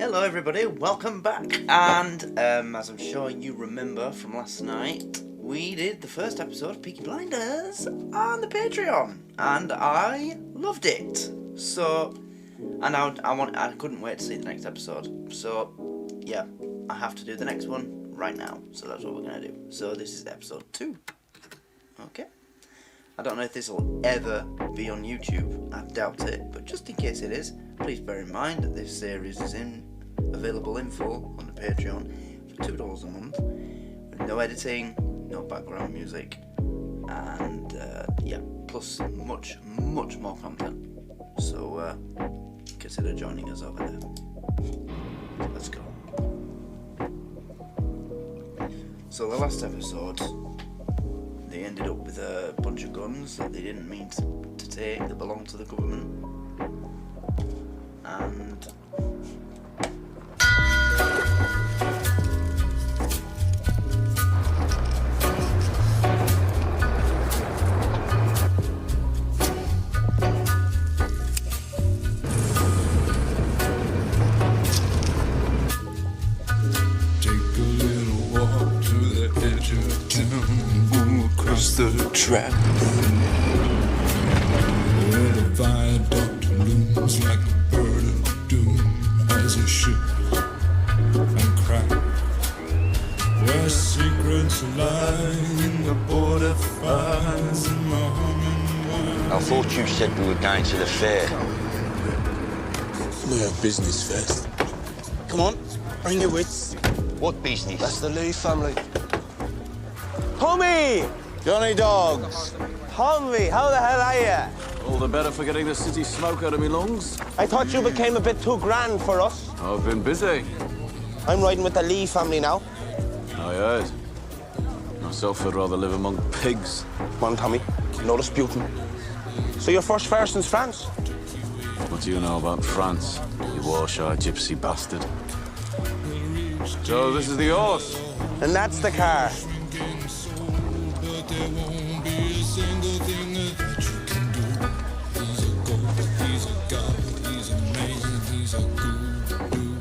Hello everybody, welcome back, and as I'm sure you remember from last night, we did the first episode of Peaky Blinders on the Patreon, and I loved it. So, and I couldn't wait to see the next episode, so yeah, I have to do the next one right now, so that's what we're going to do. So this is episode 2, okay? I don't know if this will ever be on YouTube, I doubt it, but just in case it is, please bear in mind that this series is available in full on the Patreon for $2 a month, with no editing, no background music, and yeah, plus much more content. So consider joining us over there. Let's go. So the last episode, they ended up with a bunch of guns that they didn't mean to take, that belonged to the government, and the track where the viaduct looms like a bird of doom as a ship and crack, where secrets lie in the border fires and Mohammed. I thought you said we were going to the fair. We have business first. Come on, bring your wits. What business? That's the Lee family. Tommy! Johnny Dogs. Tommy, how the hell are you? All the better for getting the city smoke out of me lungs. I thought you became a bit too grand for us. I've been busy. I'm riding with the Lee family now. I heard. Myself, I'd rather live among pigs. Come on, Tommy. No disputing. So you're first fare since France? What do you know about France, you warshy gypsy bastard? So this is the horse. And that's the car. There won't be a single thing that you can do. He's a ghost, he's a god, he's a man, he's a guru.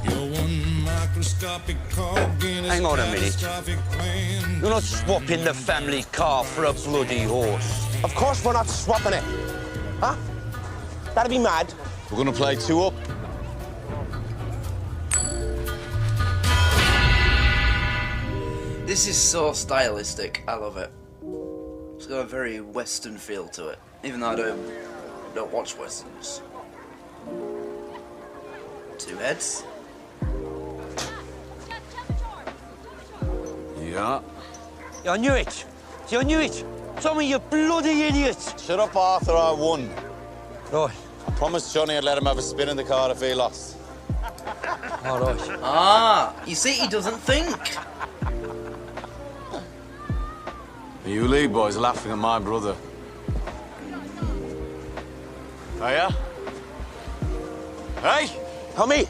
You're one microscopic cog in a Hang on a minute. catastrophic plan. You're not swapping the family car for a bloody horse. Of course we're not swapping it. Huh? That'd be mad. We're gonna play 2 up. this is so stylistic. I love it. It's got a very Western feel to it, even though I don't watch Westerns. 2 heads. Yeah. You knew it. You knew it. Tommy, you bloody idiot. Shut up, Arthur, I won. Right. I promised Johnny I'd let him have a spin in the car if he lost. All right. Ah, you see, he doesn't think. You Lee boys are laughing at my brother. Are ya? Hey! Tommy!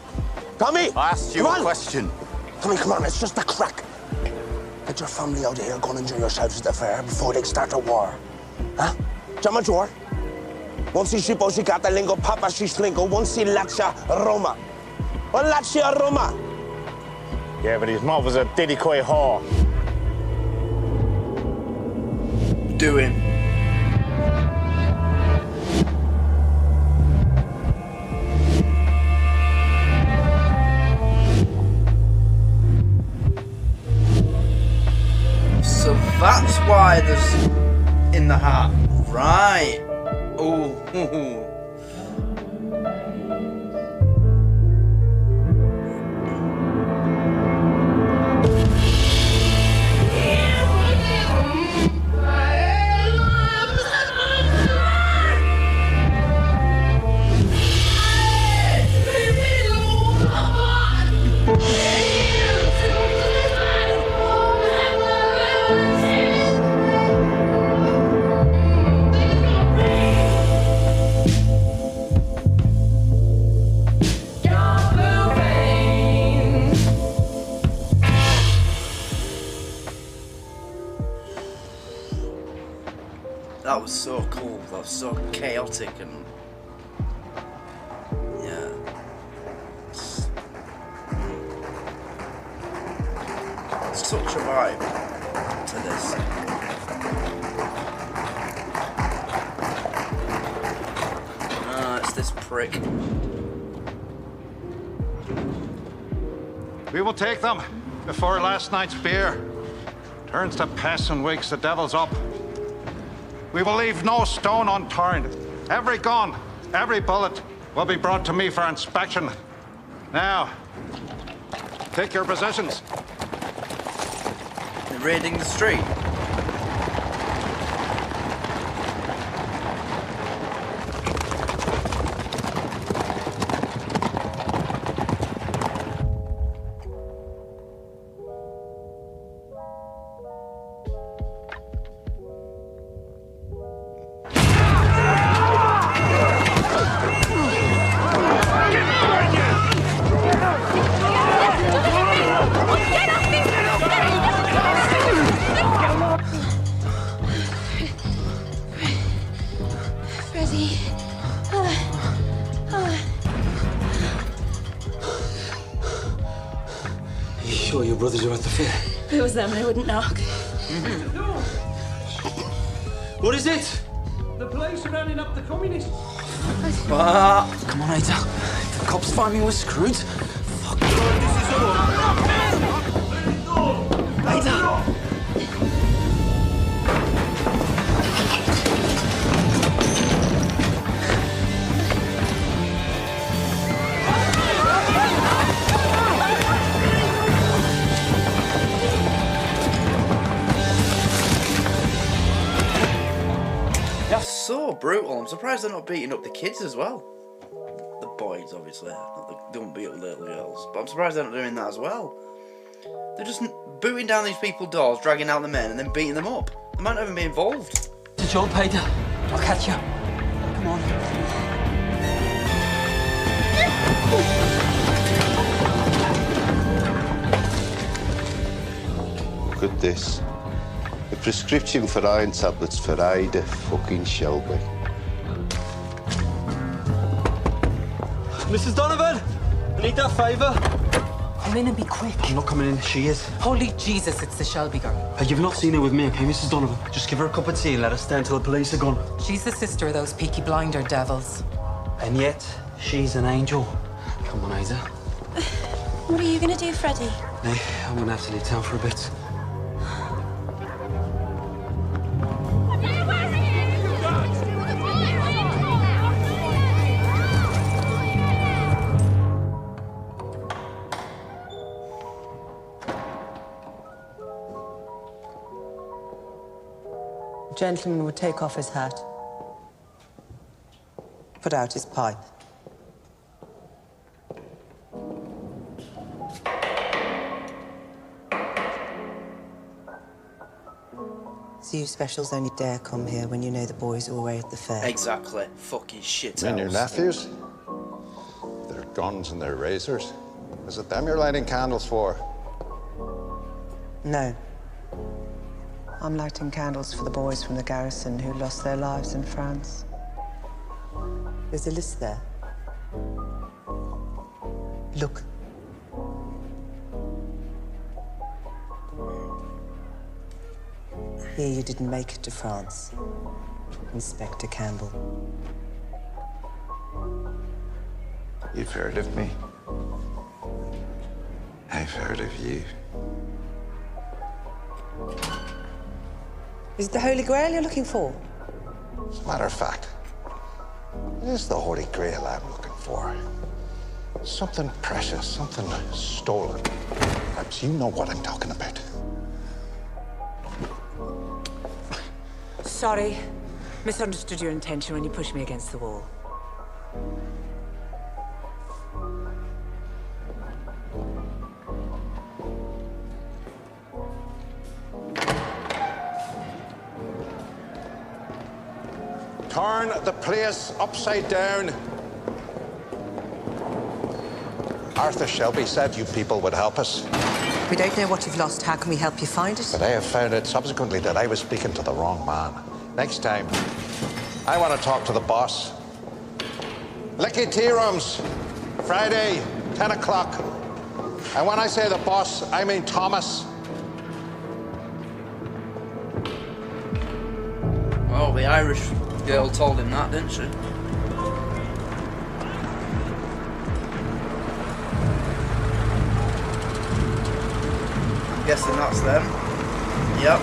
Tommy! I asked you a question. Tommy, come on, it's just a crack. Get your family out of here, go and enjoy yourselves at the fair before they start a war. Huh? Chiama Jor? Once si po si katalingo, papa si slingo, once si latcha Roma. Or latcha Roma? Yeah, but his mother's a diddy-coy whore. Do him. So that's why there's in the hat, right? Oh. That was so cool. That was so chaotic and yeah. such a vibe to this. It's this prick. We will take them before last night's beer turns to piss and wakes the devils up. We will leave no stone unturned. Every gun, every bullet will be brought to me for inspection. Now, take your positions. They're raiding the street. Sure your brothers are at the fair? If it was them, they wouldn't knock. What is it? The police are rounding up the communists. Come on, Ada. If the cops find me, we're screwed. Fuck. This is all. Ada! So brutal. I'm surprised they're not beating up the kids as well. The boys, obviously. They don't beat up little girls. But I'm surprised they're not doing that as well. They're just booting down these people's doors, dragging out the men, and then beating them up. They might not even be involved. It's a job, Ada. I'll catch you. Come on. Look at this. The prescription for iron tablets for Ida fucking Shelby. Mrs. Donovan, I need that favour. Come in and be quick. I'm not coming in. She is. Holy Jesus, it's the Shelby girl. You've not seen her with me, okay, Mrs. Donovan? Just give her a cup of tea and let her stay until the police are gone. She's the sister of those Peaky Blinder devils. And yet, she's an angel. Come on, Ada. What are you going to do, Freddie? Hey, I'm going to have to leave town for a bit. The gentleman would take off his hat, put out his pipe. So you specials only dare come here when you know the boys are away at the fair. Exactly. Fucking shit. And your nephews? Their guns and their razors. Is it them you're lighting candles for? No. I'm lighting candles for the boys from the garrison who lost their lives in France. There's a list there. Look. Here you didn't make it to France, Inspector Campbell. You've heard of me. I've heard of you. Is it the Holy Grail you're looking for? As a matter of fact, it is the Holy Grail I'm looking for. Something precious, something stolen. Perhaps you know what I'm talking about. Sorry. Misunderstood your intention when you pushed me against the wall. Turn the place upside down. Arthur Shelby said you people would help us. We don't know what you've lost. How can we help you find it? But I have found out subsequently that I was speaking to the wrong man. Next time, I want to talk to the boss. Licky Tea Rooms, Friday, 10 o'clock. And when I say the boss, I mean Thomas. Oh, the Irish girl told him that, didn't she? I'm guessing that's them. Yep.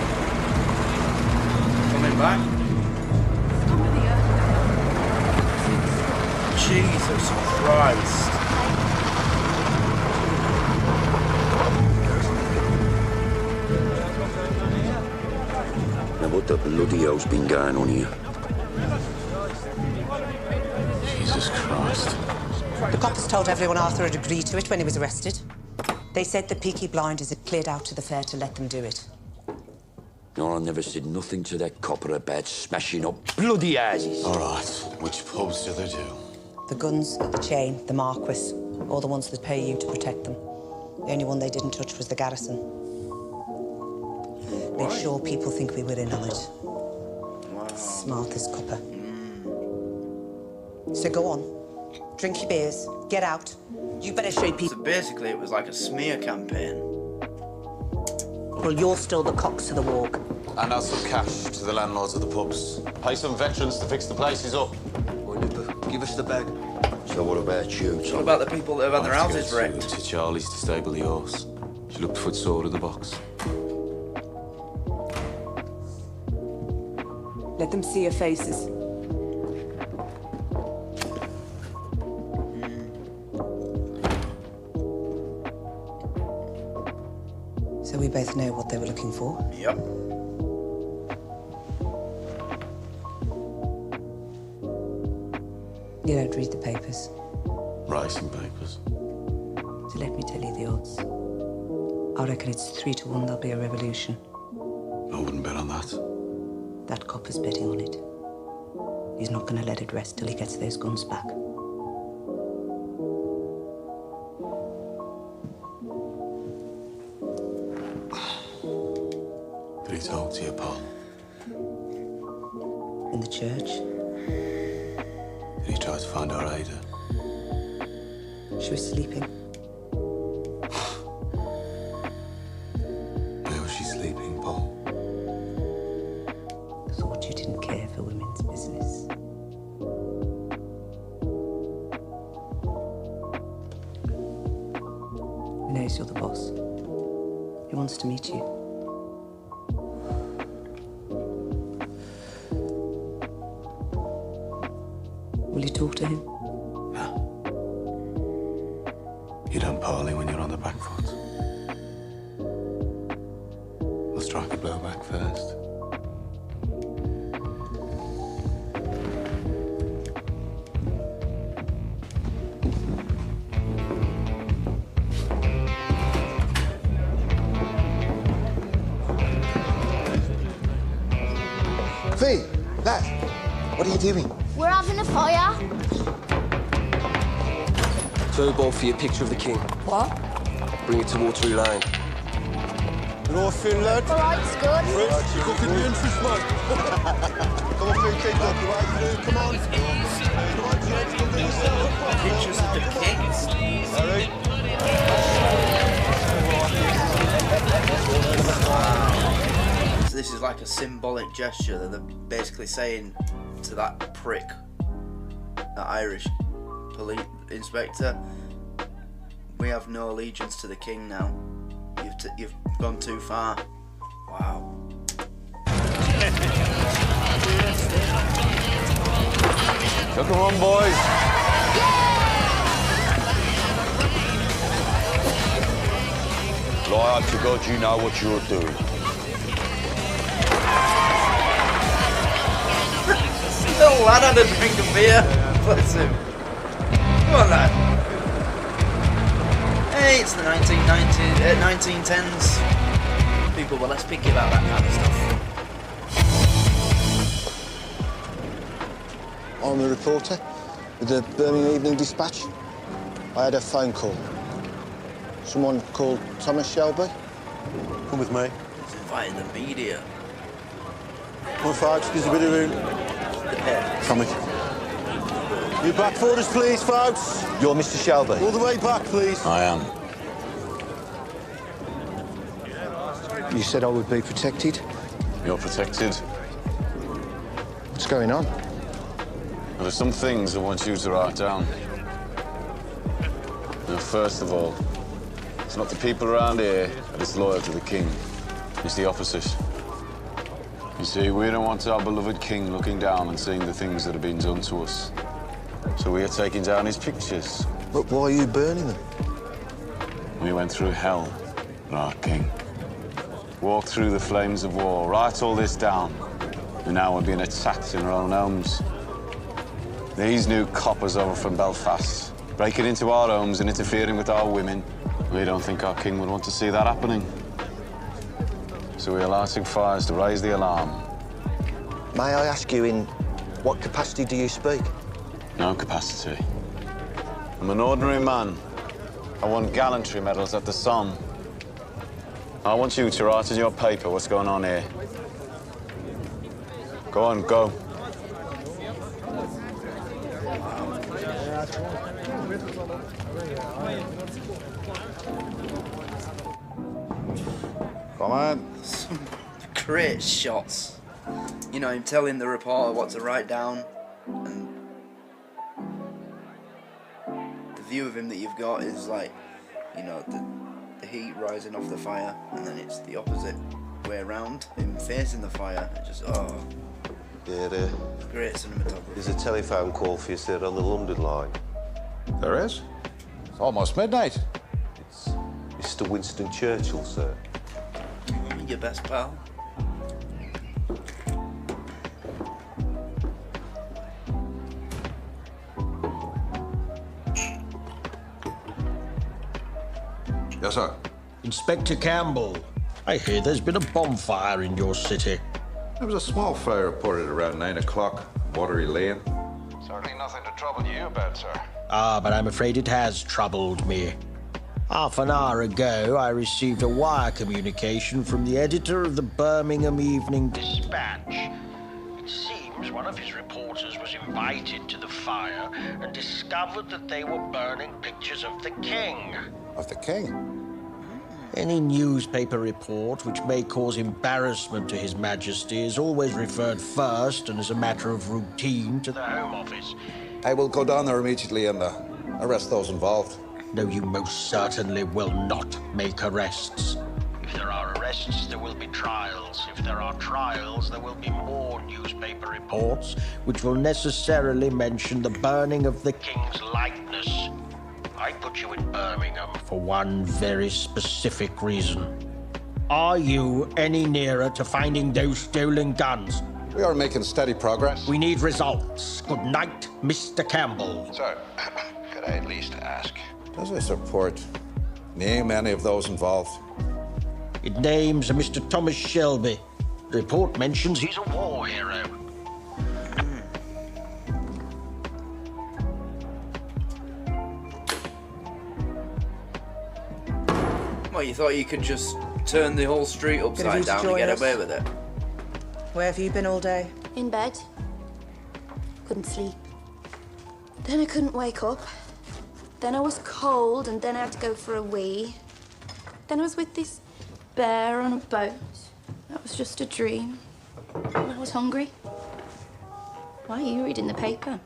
Coming back. Jesus Christ. Now what the bloody hell's been going on here? Jesus Christ. The coppers told everyone Arthur had agreed to it when he was arrested. They said the Peaky Blinders had cleared out to the fair to let them do it. No, I never said nothing to that copper about smashing up bloody houses. All right, which pubs do they do? The guns, the chain, the Marquis, all the ones that pay you to protect them. The only one they didn't touch was the garrison. Make sure people think we were in on it. Wow. Smart as copper. So go on, drink your beers, get out. You better show people. So basically, it was like a smear campaign. Well, you're still the cocks of the walk. And add some cash to the landlords of the pubs. Pay some veterans to fix the places up. Give us the bag. So what about you, Tom? What about the people that have had their houses To wrecked? Charlie's to stable the horse. She looked for sword in the box. Let them see your faces. So we both know what they were looking for. Yep. You don't read the papers. Ricing papers. So let me tell you the odds. I reckon it's 3 to 1 there'll be a revolution. I wouldn't bet on that. That copper's betting on it. He's not going to let it rest till he gets those guns back. Did he talk to you, Paul? In the church, Did he try to find our Ada? she was sleeping. Where was she sleeping, Paul? Thought you didn't care for women's business. He knows you're the boss. He wants to meet you. Will you talk to him? You don't parley when you're on the back foot. We'll strike a blow back first. Fee, lad, what are you doing? We're having a fire. Turbo for your picture of the king. What? Bring it to Waterloo Lane. You all feel, lad? All right, it's good. Right, you cooking the interest, mate. Come on, Fee, keep up. You right through, come on. Come on, James, go do yourself. Pictures of the king. All right. So this is like a symbolic gesture that they're basically saying to that prick, that Irish police inspector, we have no allegiance to the king now. You've gone too far. Wow. Come on, boys. Lie to God, you know what you're doing. Little lad had a drink of beer. Bless him. Come on, lad. Hey, it's the 1910s. People were less picky about that kind of stuff. I'm a reporter with the Birmingham Evening Dispatch. I had a phone call. Someone called Thomas Shelby. Come with me. He's inviting the media. Come on, folks, there's a bit of room. Come in. You back for us, please, folks. You're Mr. Shelby. All the way back, please. I am. You said I would be protected. You're protected. What's going on? Well, there's some things I want you to write down. Now, first of all, it's not the people around here that's loyal to the king. It's the opposite. You see, we don't want our beloved king looking down and seeing the things that have been done to us. So we are taking down his pictures. But why are you burning them? We went through hell for our king. Walked through the flames of war, write all this down. And now we're being attacked in our own homes. These new coppers over from Belfast, breaking into our homes and interfering with our women. We don't think our king would want to see that happening. So we are lighting fires to raise the alarm. May I ask you, in what capacity do you speak? No capacity. I'm an ordinary man. I won gallantry medals at the Somme. I want you to write in your paper what's going on here. Go on, go. Come on. Some great shots. You know, him telling the reporter what to write down, and the view of him that you've got is like, you know, the heat rising off the fire, and then it's the opposite way around, him facing the fire. It just, oh. Yeah, Great cinematography. there's a telephone call for you, sir, on the London line. There is? It's almost midnight. It's Mr. Winston Churchill, sir. Your best pal. Yes, sir. Inspector Campbell, I hear there's been a bonfire in your city. There was a small fire reported around 9 o'clock, Watery Lane. Certainly nothing to trouble you about, sir. Ah, but I'm afraid it has troubled me. Half an hour ago, I received a wire communication from the editor of the Birmingham Evening Dispatch. It seems one of his reporters was invited to the fire and discovered that they were burning pictures of the king. Of the king? Any newspaper report which may cause embarrassment to His Majesty is always referred first and as a matter of routine to the Home Office. I will go down there immediately and arrest those involved. No, you most certainly will not make arrests. If there are arrests, there will be trials. If there are trials, there will be more newspaper reports, which will necessarily mention the burning of the king's likeness. I put you in Birmingham for one very specific reason. Are you any nearer to finding those stolen guns? We are making steady progress. We need results. Good night, Mr. Campbell. Sir, could I at least ask? Does this report name any of those involved? It names a Mr. Thomas Shelby. The report mentions he's a war hero. Well, you thought you could just turn the whole street upside down and get away with it? Where have you been all day? In bed. Couldn't sleep. Then I couldn't wake up. Then I was cold, and then I had to go for a wee. Then I was with this bear on a boat. That was just a dream. And I was hungry. Why are you reading the paper?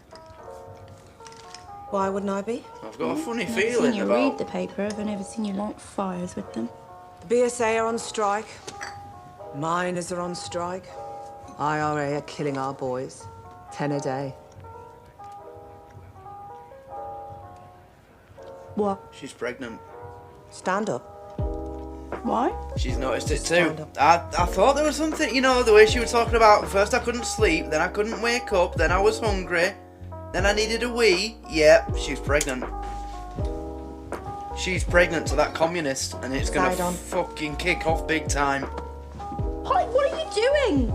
Why wouldn't I be? I've got a funny I've feeling seen you about... read the paper. I've never seen you light fires with them. The BSA are on strike. Miners are on strike. IRA are killing our boys. 10 a day. What? She's pregnant. Stand up. Why? She's noticed it too. I thought there was something, you know, the way she was talking about, first I couldn't sleep, then I couldn't wake up, then I was hungry, then I needed a wee. Yep, she's pregnant. She's pregnant to that communist, and it's gonna fucking kick off big time. Polly, what are you doing?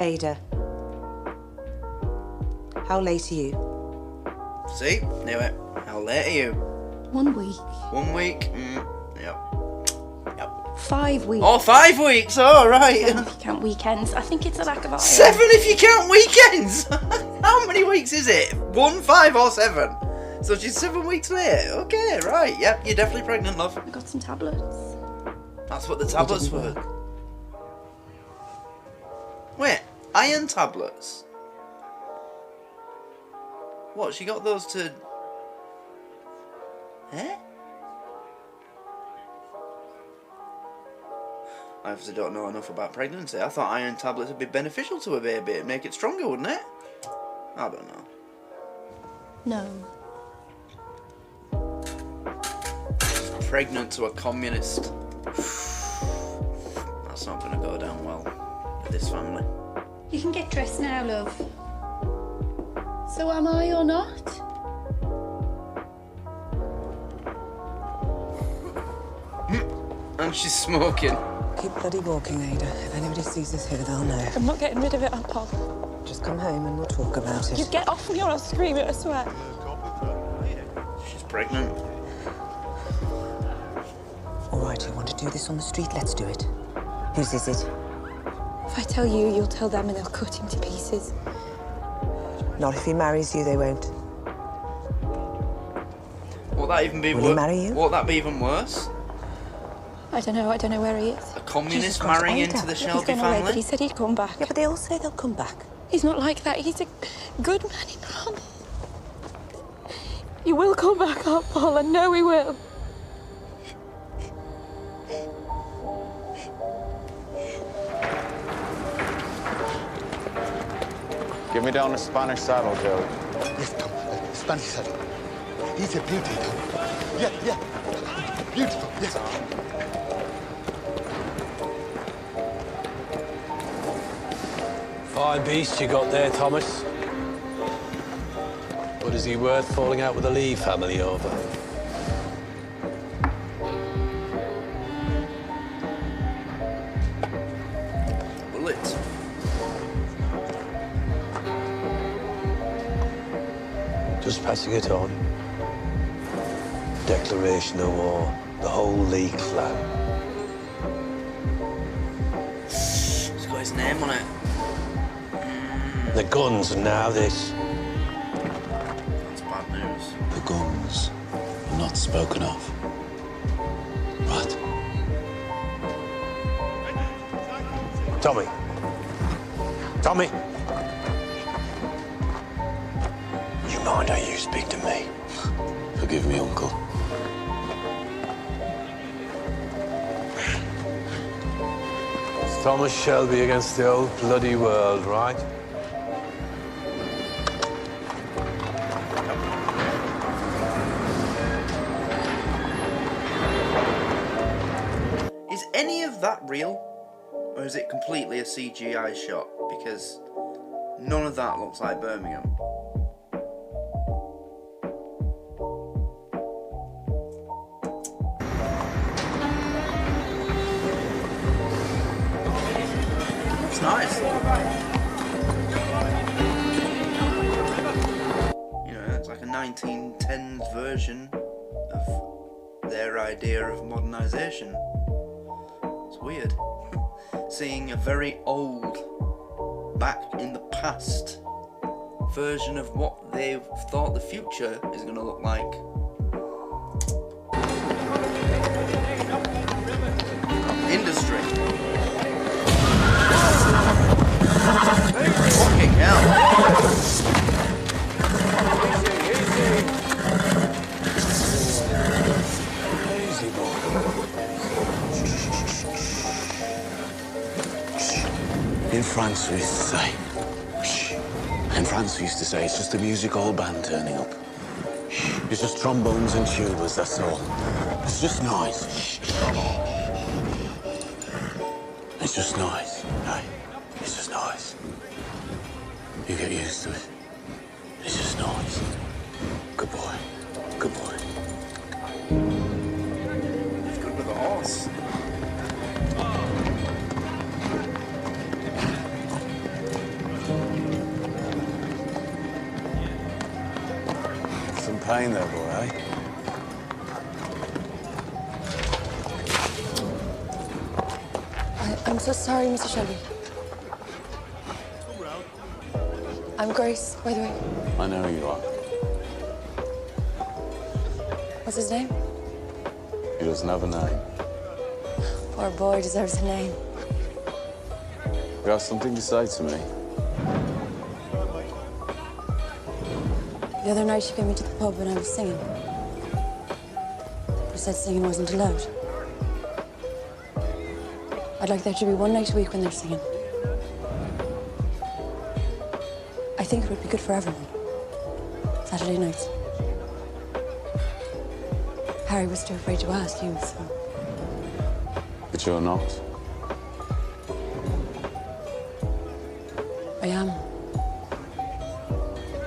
Ada. How late are you? See? Knew it. How late are you? 1 week. 1 week? Yep. 5 weeks. Oh, 5 weeks, all right. 7 if you count weekends. I think it's a lack of iron. 7 if you count weekends? How many weeks is it? 1, 5 or 7? So she's 7 weeks late. Okay, right. Yep, you're definitely pregnant, love. I got some tablets. That's what the tablets were. Wait, iron tablets? What, she got those to... Eh? I obviously don't know enough about pregnancy. I thought iron tablets would be beneficial to a baby. It'd make it stronger, wouldn't it? I don't know. No. Pregnant to a communist. That's not going to go down well with this family. You can get dressed now, love. So am I or not? And she's smoking. Keep bloody walking, Ada. If anybody sees us here, they'll know. I'm not getting rid of it, Aunt Paul. Just come home and we'll talk about it. You get off me or I'll scream it, I swear. She's pregnant. All right, you want to do this on the street? Let's do it. Whose is it? If I tell you, you'll tell them and they'll cut him to pieces. Not if he marries you, they won't. Will that even be Will he marry you? Won't that be even worse? I don't know where he is. A communist marrying into the Shelby He's gone away, family? but he said he'd come back. Yeah, but they all say they'll come back. He's not like that. He's a good man, he promised. He will come back, Aunt Paul. I know he will. Give me down the Spanish saddle, Joe. Yes, Tom. Spanish saddle. He's a beauty, Tom. Yeah. Beautiful, yes. Fine beast you got there, Thomas. What is he worth falling out with the Lee family over? Bullet. Just passing it on. Declaration of war. The whole Lee clan. It's got his name on it. The guns and now this. That's bad news. The guns are not spoken of. Right. Tommy. Tommy. You mind how you speak to me? Forgive me, Uncle. It's Thomas Shelby against the old bloody world, right? Is any of that real? Or is it completely a CGI shot? Because none of that looks like Birmingham. It's nice. You know, it's like a 1910s version of their idea of modernisation. It's weird. Seeing a very old, back in the past version of what they've thought the future is going to look like. Industry. Fucking hell. Easy, boy. In France, we used to say, shh. In France, we used to say, it's just a music hall band turning up. It's just trombones and tubas, that's all. It's just noise. It's just noise, hey? It's just noise. You get used to it. It's just noise. Good boy. Good boy. He's good with a horse. Some pain there, boy, eh? I'm so sorry, Mr. Shelby. I'm Grace, by the way. I know who you are. What's his name? He doesn't have a name. Poor boy deserves a name. You have something to say to me? The other night she came into the pub when I was singing. She said singing wasn't allowed. I'd like there to be one night a week when they're singing. I think it would be good for everyone. Saturday nights. Harry was too afraid to ask you, so... But you're not. I am.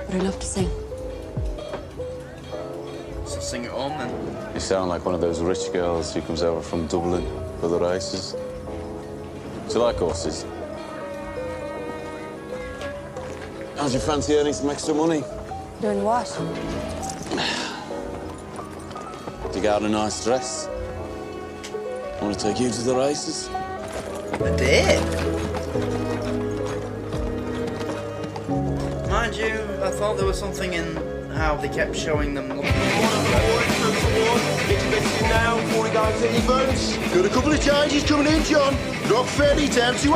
But I love to sing. So sing at home then. You sound like one of those rich girls who comes over from Dublin for the races. Do you like horses? How'd you fancy earning some extra money? Doing what? Did you get out a nice dress? I want to take you to the races. I did. Mind you, I thought there was something in how they kept showing them looking. Now, before we go to the events. Got a couple of changes coming in, John. Rock fairly down to 8.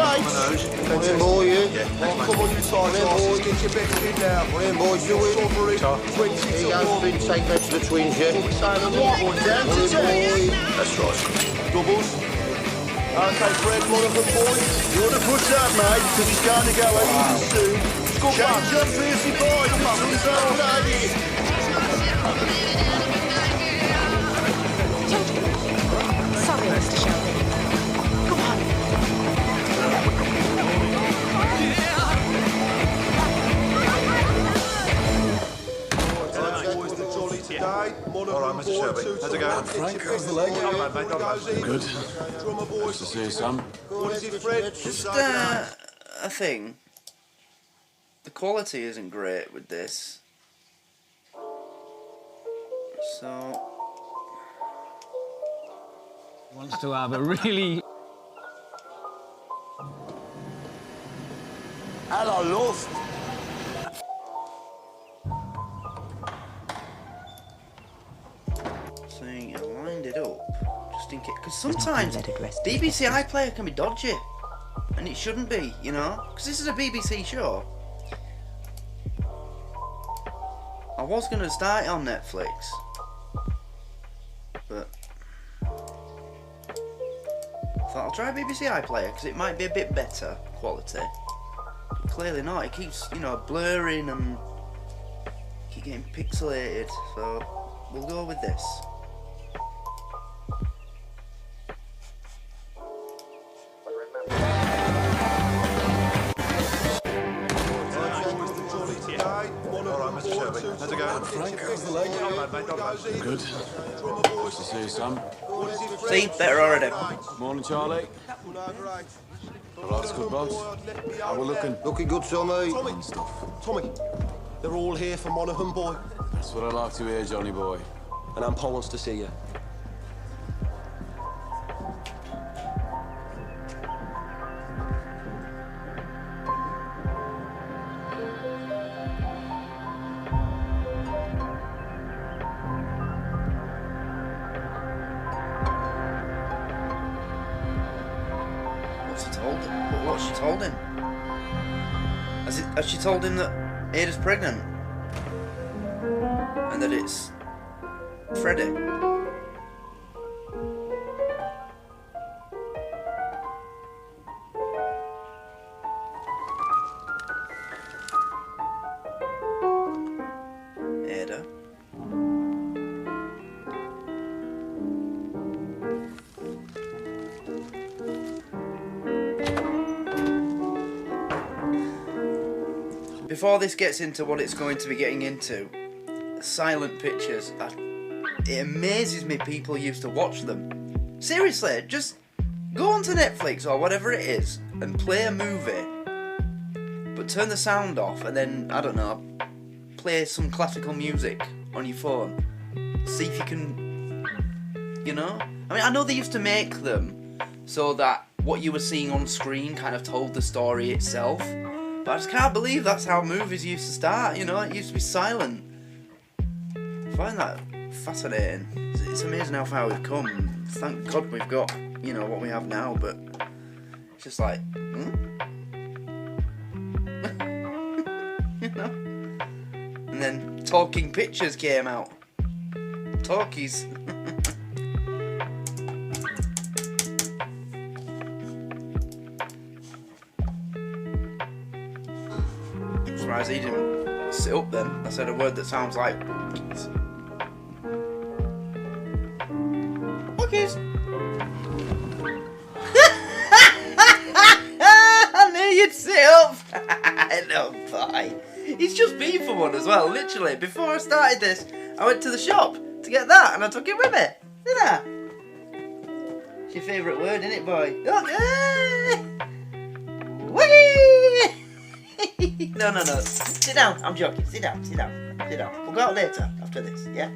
Come in, boy, yeah. Come on, you side horses. Get your bets in now. Come in, boys, do it. He has been taken out to the twins, yeah? Down to 10. That's right. Doubles. Okay, Fred, one of them, boys. You want to push that, mate, because he's going to go even soon. Change up, Fiercey boy. It's all lady. Sorry, Mr. Shelby. Go on. All right, Mr. Shelby. How's it going? Frank, how's the leg? Good. Nice to see you, Sam. Just a thing. The quality isn't great with this. So... Wants to have a really... Hello, love. Saying I lined it up just in case, because sometimes BBC iPlayer can be dodgy, and it shouldn't be, you know, because this is a BBC show. I was going to start it on Netflix, but I thought I'll try BBC iPlayer because it might be a bit better quality. But clearly not. It keeps, you know, blurring and keep getting pixelated, so we'll go with this. How's it going? Frank, how's the leg? Good. Nice to see you, Sam. See, better already. Morning, Charlie. Well, that's good, boss. How we looking? Looking good, Tommy. Tommy, they're all here for Monaghan, boy. That's what I like to hear, Johnny boy. And Ann Paul wants to see you. What's she told him? Has she told him that Ada's pregnant? And that it's Freddie? Ada? Before this gets into what it's going to be getting into, silent pictures, it amazes me people used to watch them. Seriously, just go onto Netflix or whatever it is and play a movie, but turn the sound off and then, I don't know, play some classical music on your phone. See if you can, you know? I mean, I know they used to make them so that what you were seeing on screen kind of told the story itself. But I just can't believe that's how movies used to start, you know, it used to be silent. I find that fascinating. It's amazing how far we've come. Thank God we've got, you know, what we have now, but it's just like, you know? And then talking pictures came out. Talkies. I'm surprised he didn't sit up then. I said a word that sounds like Talkies. I knew you'd sit up. No, bye. He's just been for one as well, literally. Before I started this, I went to the shop to get that and I took it with me. Didn't I? It's your favourite word, isn't it, boy? Okay. Whee! No. Sit down. I'm joking. Sit down. We'll go out later after this, yeah?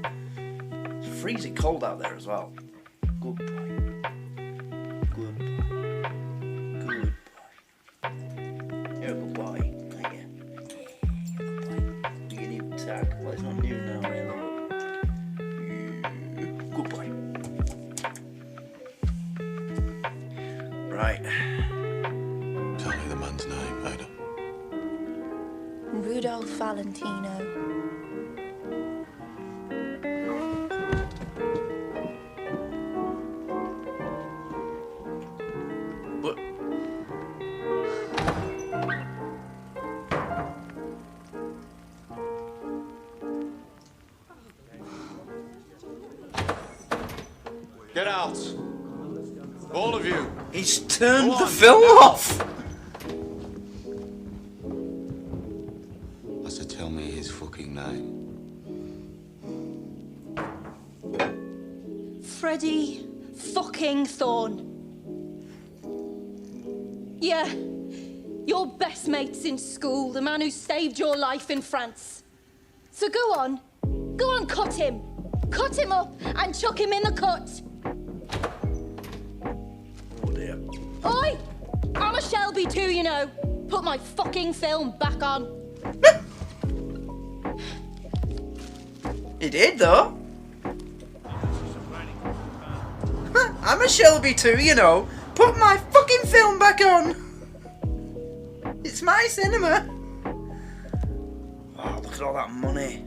It's freezing cold out there as well. Good boy. You're a good boy. Aren't you? You can even tag. Well, it's not new now, really. Good boy. Right. Tell me the man's name, Ada. Rudolph Valentino. What? Get out. All of you. He's turned the film off. I said, tell me his fucking name. Freddie fucking Thorne. Yeah, your best mates in school, the man who saved your life in France. So go on, cut him. Cut him up and chuck him in the cut. Oh dear. Oi! I'm a Shelby too, you know. Put my fucking film back on. He did, though. I'm a Shelby too, you know. Put my fucking film back on. It's my cinema. Oh, look at all that money.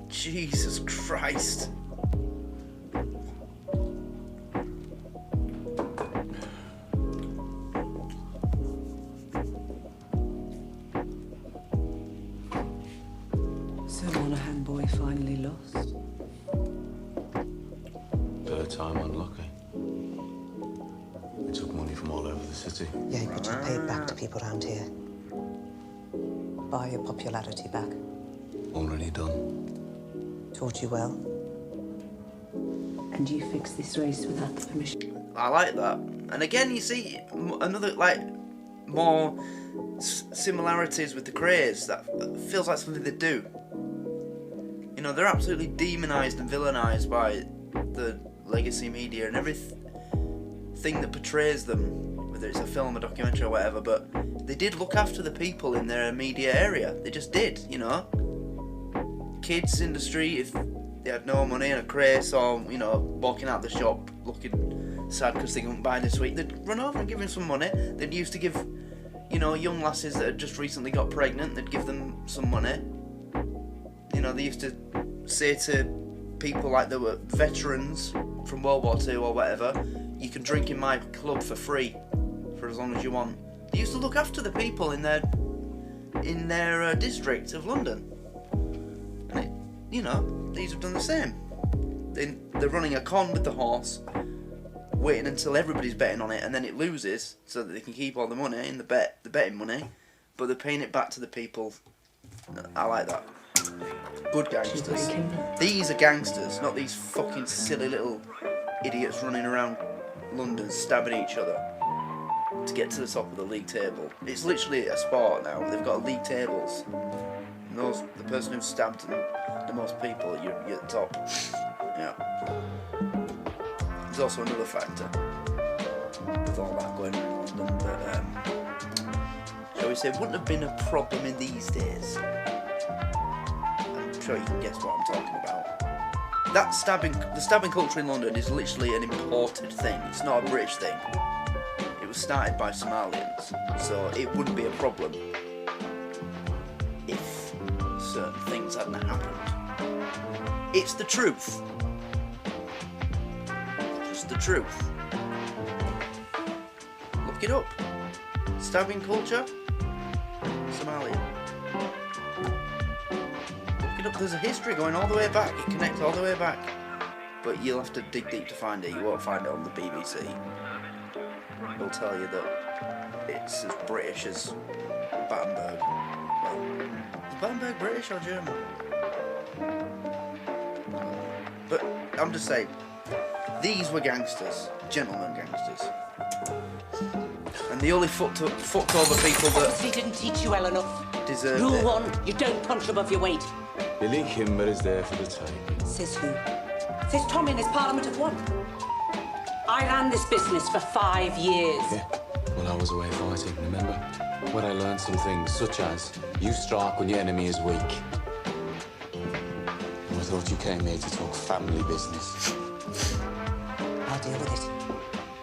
Jesus Christ. So Monaghan boy finally lost? Third time unlucky. We took money from all over the city. Yeah, but you paid back to people around here. Buy your popularity back. Already done. Taught you well. And you fixed this race without the permission. I like that. And again, you see another, like, more similarities with the Krays. That feels like something they do. You know, they're absolutely demonised and villainised by the legacy media and everything that portrays them, whether it's a film, a documentary or whatever, but they did look after the people in their immediate area. They just did, you know. Kids in the street, if they had no money and a Kray saw, you know, walking out the shop looking sad because they couldn't buy this week, they'd run over and give him some money. They'd used to give, you know, young lasses that had just recently got pregnant, they'd give them some money. You know, they used to say to people like they were veterans from World War II or whatever, you can drink in my club for free for as long as you want. They used to look after the people in their district of London. And it, you know, these have done the same. They're running a con with the horse, waiting until everybody's betting on it, and then it loses so that they can keep all the money in the betting money, but they're paying it back to the people. I like that. Good gangsters. These are gangsters, not these fucking silly little idiots running around London stabbing each other to get to the top of the league table. It's literally a sport now. They've got league tables. And the person who stabbed the most people, you're at the top. Yeah. There's also another factor with all that going on in London that, shall we say, wouldn't have been a problem in these days. I'm sure you can guess what I'm talking about. The stabbing culture in London is literally an imported thing. It's not a British thing. It was started by Somalians, so it wouldn't be a problem if certain things hadn't happened. It's the truth. Just the truth. Look it up. Stabbing culture, Somalia. Look it up. There's a history going all the way back. It connects all the way back. But you'll have to dig deep to find it. You won't find it on the BBC. They'll tell you that it's as British as Battenberg. Well, is Battenberg British or German? But I'm just saying, these were gangsters, gentlemen gangsters. And they only fucked over people that Obviously didn't teach you well enough. deserved Rule it. 1, you don't punch above your weight. Billy Kimber is there for the taking. Says who? Says Tom in his Parliament of One. I ran this business for 5 years. Yeah, well, I was away fighting, remember? Where I learned some things, such as you strike when your enemy is weak. And I thought you came here to talk family business. I'll deal with it.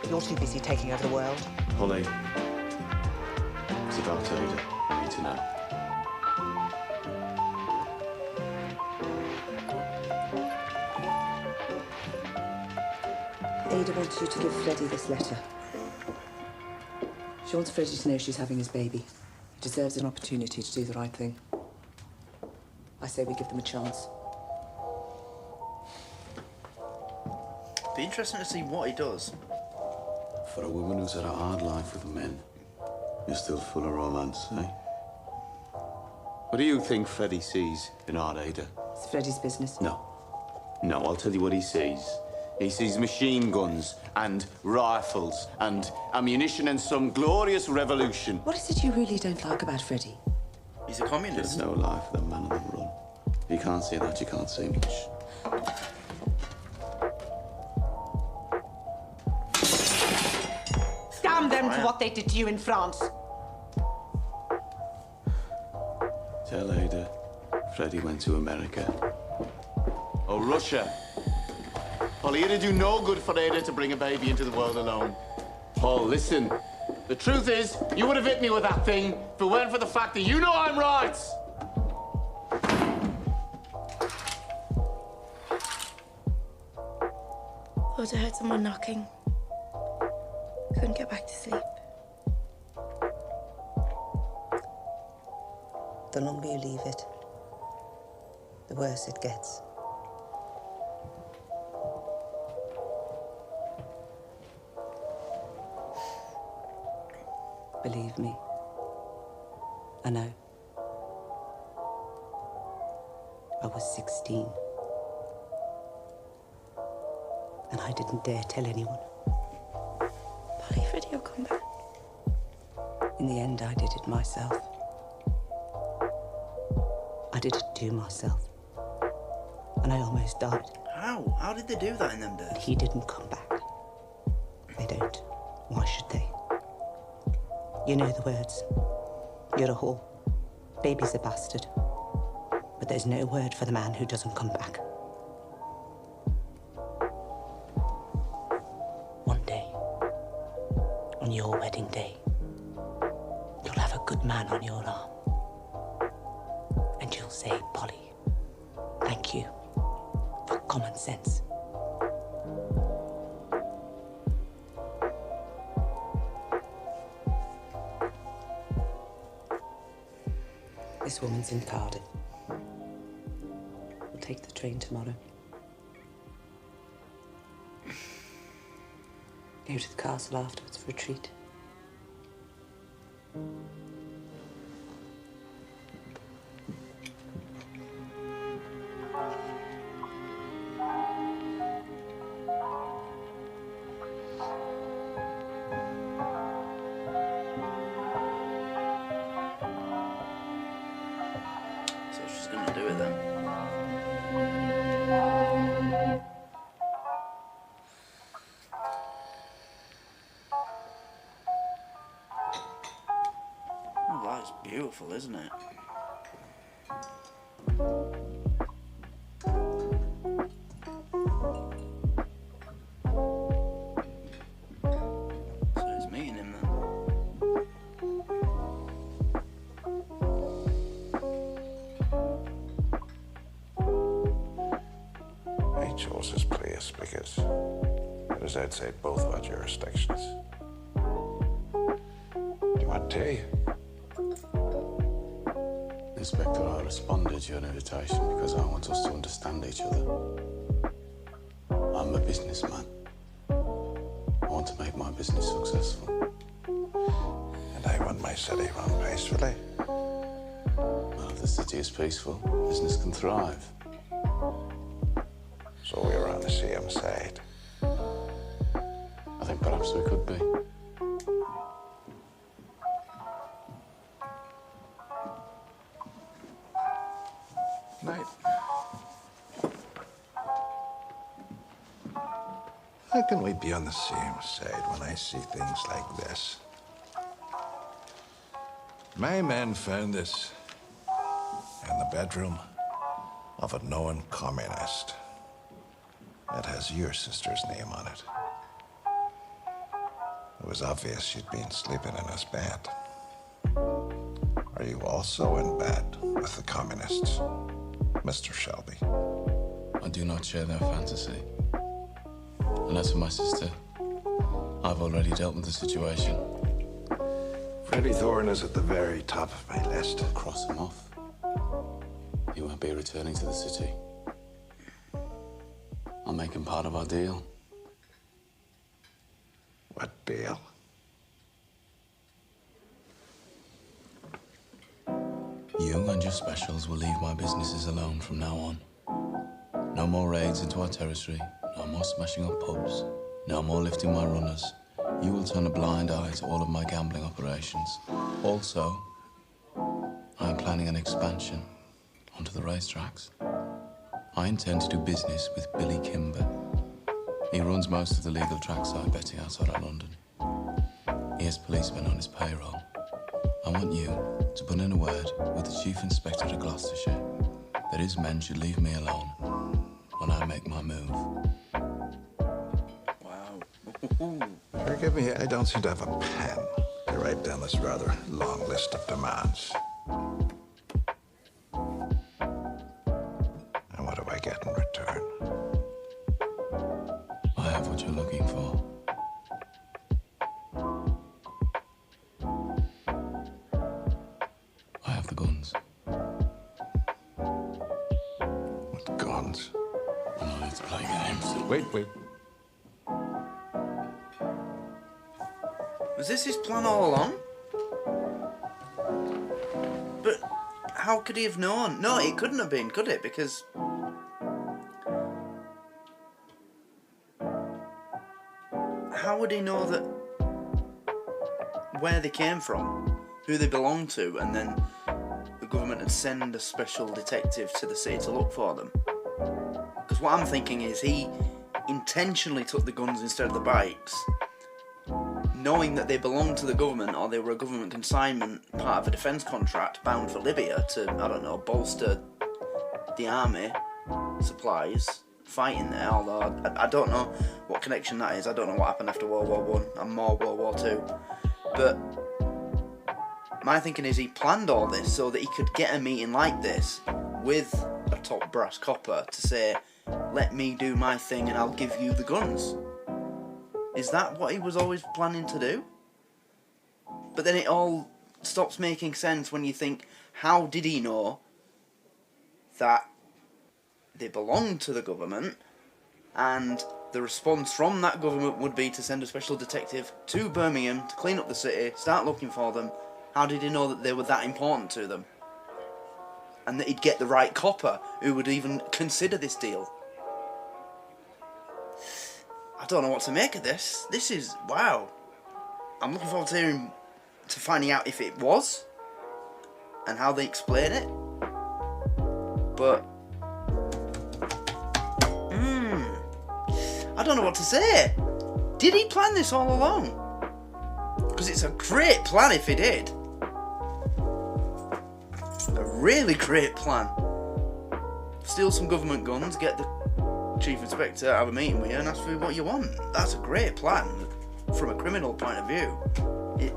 You're too busy taking over the world. Holly, it's about Ada. I need to know. Ada wants you to give Freddie this letter. She wants Freddie to know she's having his baby. He deserves an opportunity to do the right thing. I say we give them a chance. Be interesting to see what he does. For a woman who's had a hard life with men, you're still full of romance, eh? What do you think Freddie sees in our Ada? It's Freddie's business. No. No, I'll tell you what he sees. He sees machine guns and rifles and ammunition and some glorious revolution. What is it you really don't like about Freddie? He's a communist. There's no life for the man on the run. If you can't see that, you can't see much. Damn them for what they did to you in France. Tell Ada Freddie went to America. Oh, Russia. Paul, it'd do no good for Ada to bring a baby into the world alone. Paul, listen. The truth is, you would have hit me with that thing if it weren't for the fact that you know I'm right. Thought I heard someone knocking. Couldn't get back to sleep. The longer you leave it, the worse it gets. Believe me, I know. I was 16. And I didn't dare tell anyone. Polly, Freddie will come back. In the end, I did it myself. I did it to myself. And I almost died. How? How did they do that in them days? He didn't come back. They don't. Why should they? You know the words. You're a whore. Baby's a bastard. But there's no word for the man who doesn't come back. One day, on your wedding day, you'll have a good man on your arm. And you'll say, Polly, thank you for common sense. This woman's in Cardiff. We'll take the train tomorrow. Go to the castle afterwards for a treat. So she's gonna do it then. Oh, that's beautiful, isn't it? So he's meeting him then. he chose this place because it is outside both of our jurisdictions. Do you want tea? Inspector, I responded to your invitation because I want us to understand each other. I'm a businessman. I want to make my business successful. And I want my city run peacefully. Well, if the city is peaceful, business can thrive. So we're on the same side. I think perhaps we could be. Night. How can we be on the same side when I see things like this? My men found this in the bedroom of a known communist. It has your sister's name on it. It was obvious she'd been sleeping in his bed. Are you also in bed with the communists, Mr. Shelby? I do not share their fantasy. And as for my sister, I've already dealt with the situation. Freddie Thorne is at the very top of my list. I'll cross him off. He won't be returning to the city. I'll make him part of our deal. What deal? You and your specials will leave my businesses alone from now on. No more raids into our territory, no more smashing up pubs, no more lifting my runners. You will turn a blind eye to all of my gambling operations. Also, I am planning an expansion onto the racetracks. I intend to do business with Billy Kimber. He runs most of the legal trackside betting outside of London. He has policemen on his payroll. I want you to put in a word with the Chief Inspector of Gloucestershire that his men should leave me alone when I make my move. Wow. Forgive me, I don't seem to have a pen to write down this rather long list of demands. And what do I get in return? I have what you're looking for. I have the guns. What guns? I'm not here to play games. Wait. Was this his plan all along? But how could he have known? No, it couldn't have been, could it? Because how would he know that where they came from, who they belonged to, and then the government would send a special detective to the city to look for them? Because what I'm thinking is he intentionally took the guns instead of the bikes, knowing that they belonged to the government or they were a government consignment, part of a defence contract bound for Libya to, I don't know, bolster the army supplies fighting there, although I don't know what connection that is. I don't know what happened after World War I and more World War II. But my thinking is he planned all this so that he could get a meeting like this with a top brass copper to say, let me do my thing and I'll give you the guns. Is that what he was always planning to do? But then it all stops making sense when you think, how did he know that they belonged to the government and the response from that government would be to send a special detective to Birmingham to clean up the city, start looking for them? How did he know that they were that important to them? And that he'd get the right copper who would even consider this deal? I don't know what to make of this. This is, wow. I'm looking forward to finding out if it was and how they explain it. But I don't know what to say. Did he plan this all along? Because it's a great plan if he did. A really great plan. Steal some government guns, get the Chief Inspector, have a meeting with you and ask for what you want. That's a great plan from a criminal point of view.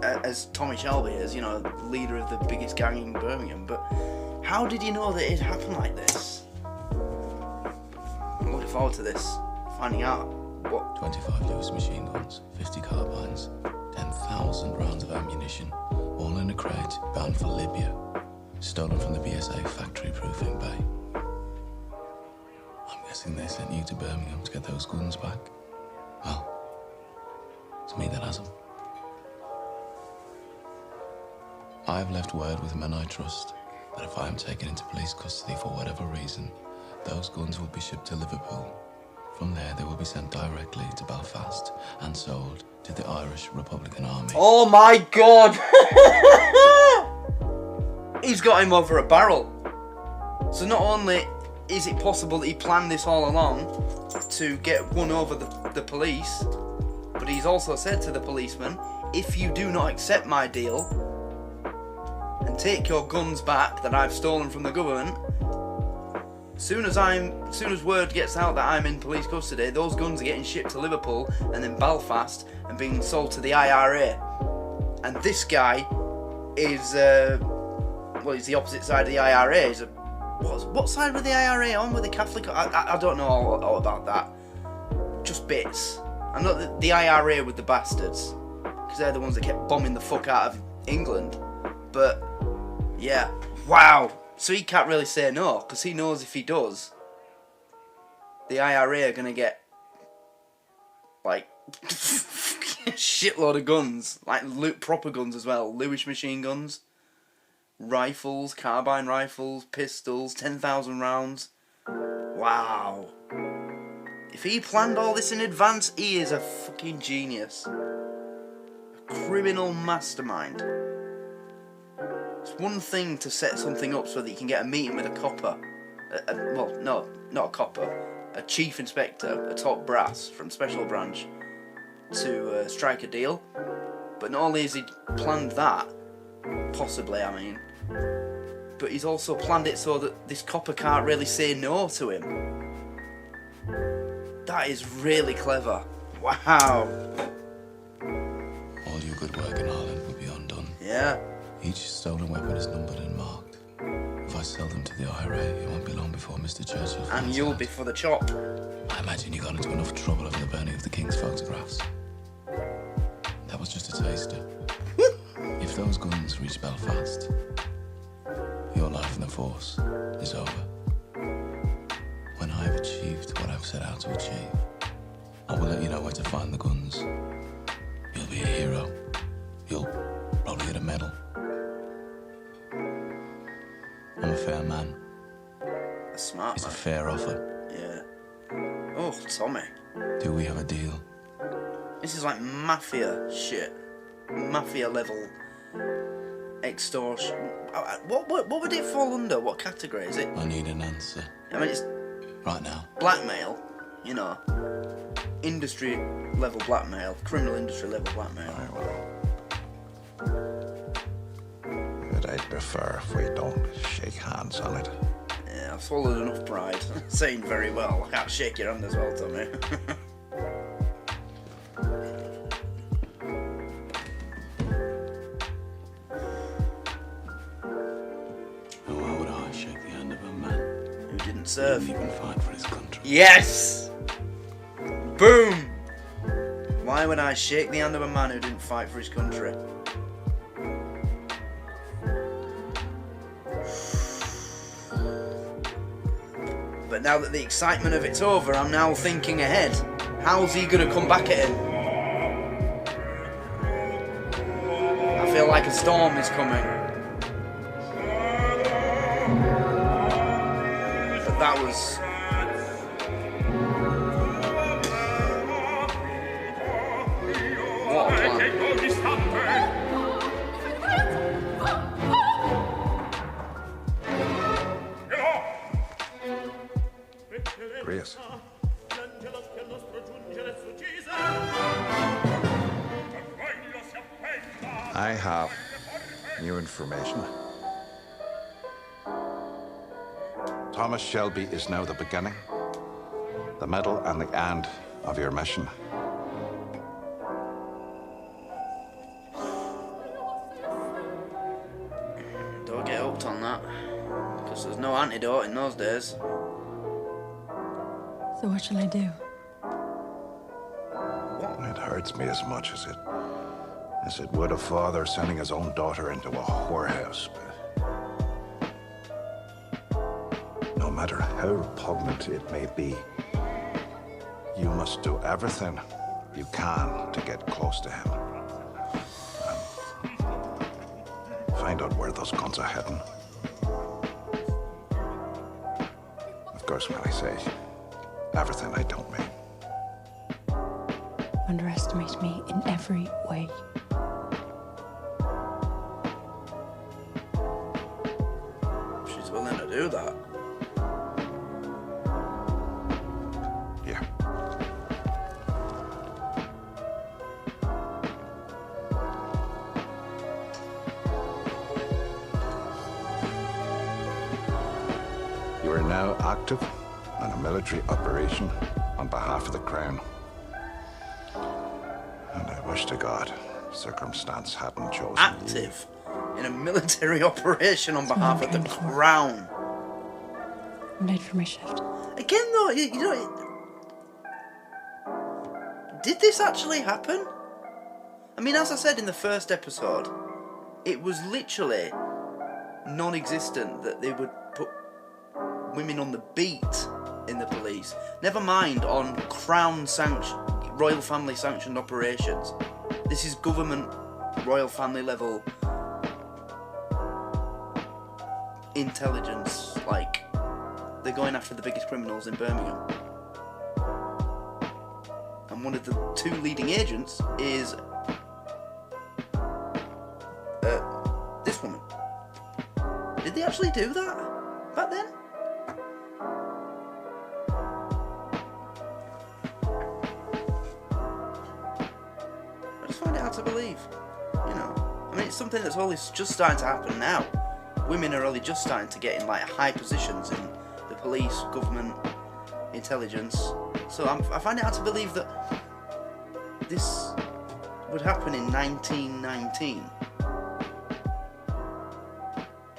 As Tommy Shelby is, you know, leader of the biggest gang in Birmingham. But how did you know that it'd happen like this? I'm looking looking forward to this. Finding out what... 25 Lewis machine guns, 50 carbines, 10,000 rounds of ammunition, all in a crate, bound for Libya. Stolen from the BSA factory proofing bay. I'm guessing they sent you to Birmingham to get those guns back. Well, it's me that has them. I've left word with men I trust that if I am taken into police custody for whatever reason, those guns will be shipped to Liverpool. From there, they will be sent directly to Belfast and sold to the Irish Republican Army. Oh my god! He's got him over a barrel. So not only is it possible that he planned this all along to get one over the police, but he's also said to the policeman, if you do not accept my deal and take your guns back that I've stolen from the government, soon as word gets out that I'm in police custody, those guns are getting shipped to Liverpool and then Belfast and being sold to the IRA. And this guy is well, he's the opposite side of the IRA. He's what side were the IRA on? Were they Catholic? I don't know all about that. Just bits. I know that the IRA were the bastards, because they're the ones that kept bombing the fuck out of England. But, yeah. Wow. So he can't really say no, because he knows if he does, the IRA are going to get, like, shitload of guns. Like, proper guns as well. Lewis machine guns. Rifles, carbine rifles, pistols, 10,000 rounds. Wow. If he planned all this in advance, he is a fucking genius. A criminal mastermind. It's one thing to set something up so that you can get a meeting with a copper. Well, no, not a copper. A chief inspector, a top brass from Special Branch, to strike a deal. But not only has he planned that, possibly, I mean, but he's also planned it so that this copper can't really say no to him. That is really clever. Wow. All your good work in Ireland will be undone. Yeah. Each stolen weapon is numbered and marked. If I sell them to the IRA, it won't be long before Mr. Churchill... And you'll be for the chop. I imagine you got into enough trouble over the burning of the King's photographs. That was just a taster. If those guns reach Belfast, your life in the force is over. When I've achieved what I've set out to achieve, I will let you know where to find the guns. You'll be a hero. You'll probably get a medal. I'm a fair man. A smart It's man. a fair offer. Yeah. Oh, Tommy. Do we have a deal? This is like mafia shit. Mafia level extortion. What would it fall under? What category is it? I need an answer. I mean, it's right now. Blackmail, you know. Industry level blackmail. Criminal industry level blackmail. But I'd prefer if we don't shake hands on it. Yeah, I've swallowed enough pride. Saying very well. I can't shake your hand as well, Tommy. Why would I shake the hand of a man who didn't serve? Who didn't even fight for his country? Yes! Boom! Why would I shake the hand of a man who didn't fight for his country? But now that the excitement of it's over, I'm now thinking ahead. How's he gonna come back at him? I feel like a storm is coming. But that was... what a plan. Grace. I have new information. Thomas Shelby is now the beginning, the middle and the end of your mission. Don't get hooked on that, because there's no antidote in those days. So what shall I do? It hurts me as much as it would a father sending his own daughter into a whorehouse. But no matter how repugnant it may be, you must do everything you can to get close to him. And find out where those guns are heading. Of course, when I say everything, I don't mean. Underestimate me in every way. She's willing to do that. Yeah. You are now active in a military operation on behalf of the Crown. And I wish to God circumstance hadn't chosen Active in a military operation on behalf of the Crown. I'm late for my shift. Again, though, you know, did this actually happen? I mean, as I said in the first episode, it was literally non-existent that they would put women on the beat in the police. Never mind on royal family sanctioned operations. This is government royal family level intelligence. Like, they're going after the biggest criminals in Birmingham. And one of the two leading agents is this woman. Did they actually do that back then? I just find it hard to believe. You know, I mean, it's something that's only just starting to happen now. Women are only just starting to get in like high positions in the police, government, intelligence. So I find it hard to believe that this would happen in 1919.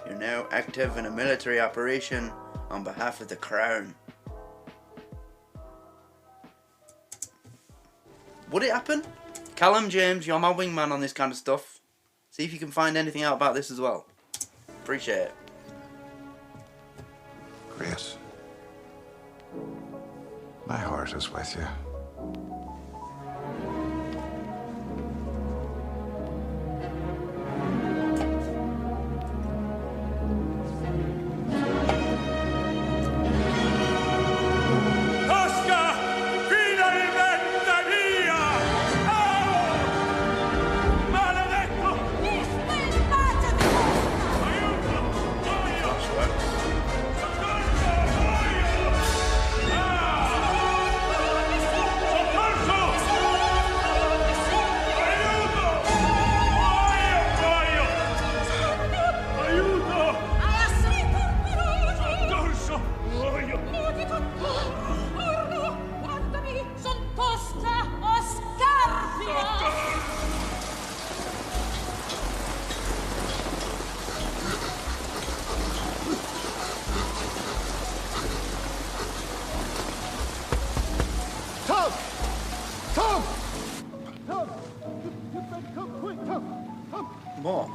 You're now active in a military operation on behalf of the Crown. Would it happen? Callum James, you're my wingman on this kind of stuff. See if you can find anything out about this as well. Appreciate it. Grace, my heart is with you. What?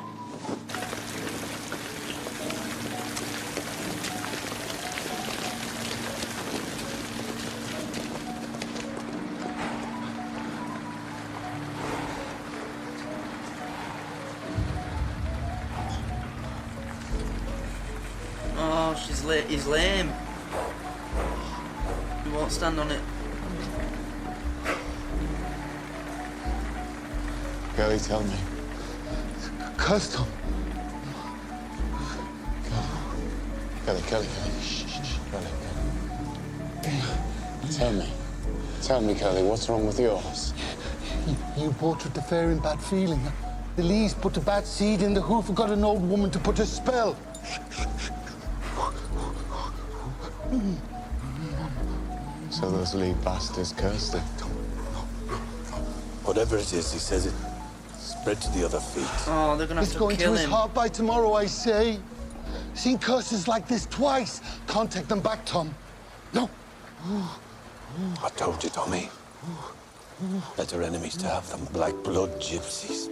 Oh, he's lame. He won't stand on it. Kelly, tell me. Custom. Kelly. Shh, Kelly. Tell me, Kelly, what's wrong with yours? You bought with the fair and bad feeling. The Lees put a bad seed in the hoof and got an old woman to put a spell. So those Lee bastards cursed her. Whatever it is, he says it spread to the other feet. Oh, they're gonna have It's to going kill to his him. heart by tomorrow, I say. Seen curses like this twice. Can't take them back, Tom. No. I told you, Tommy. Better enemies to have than black blood gypsies.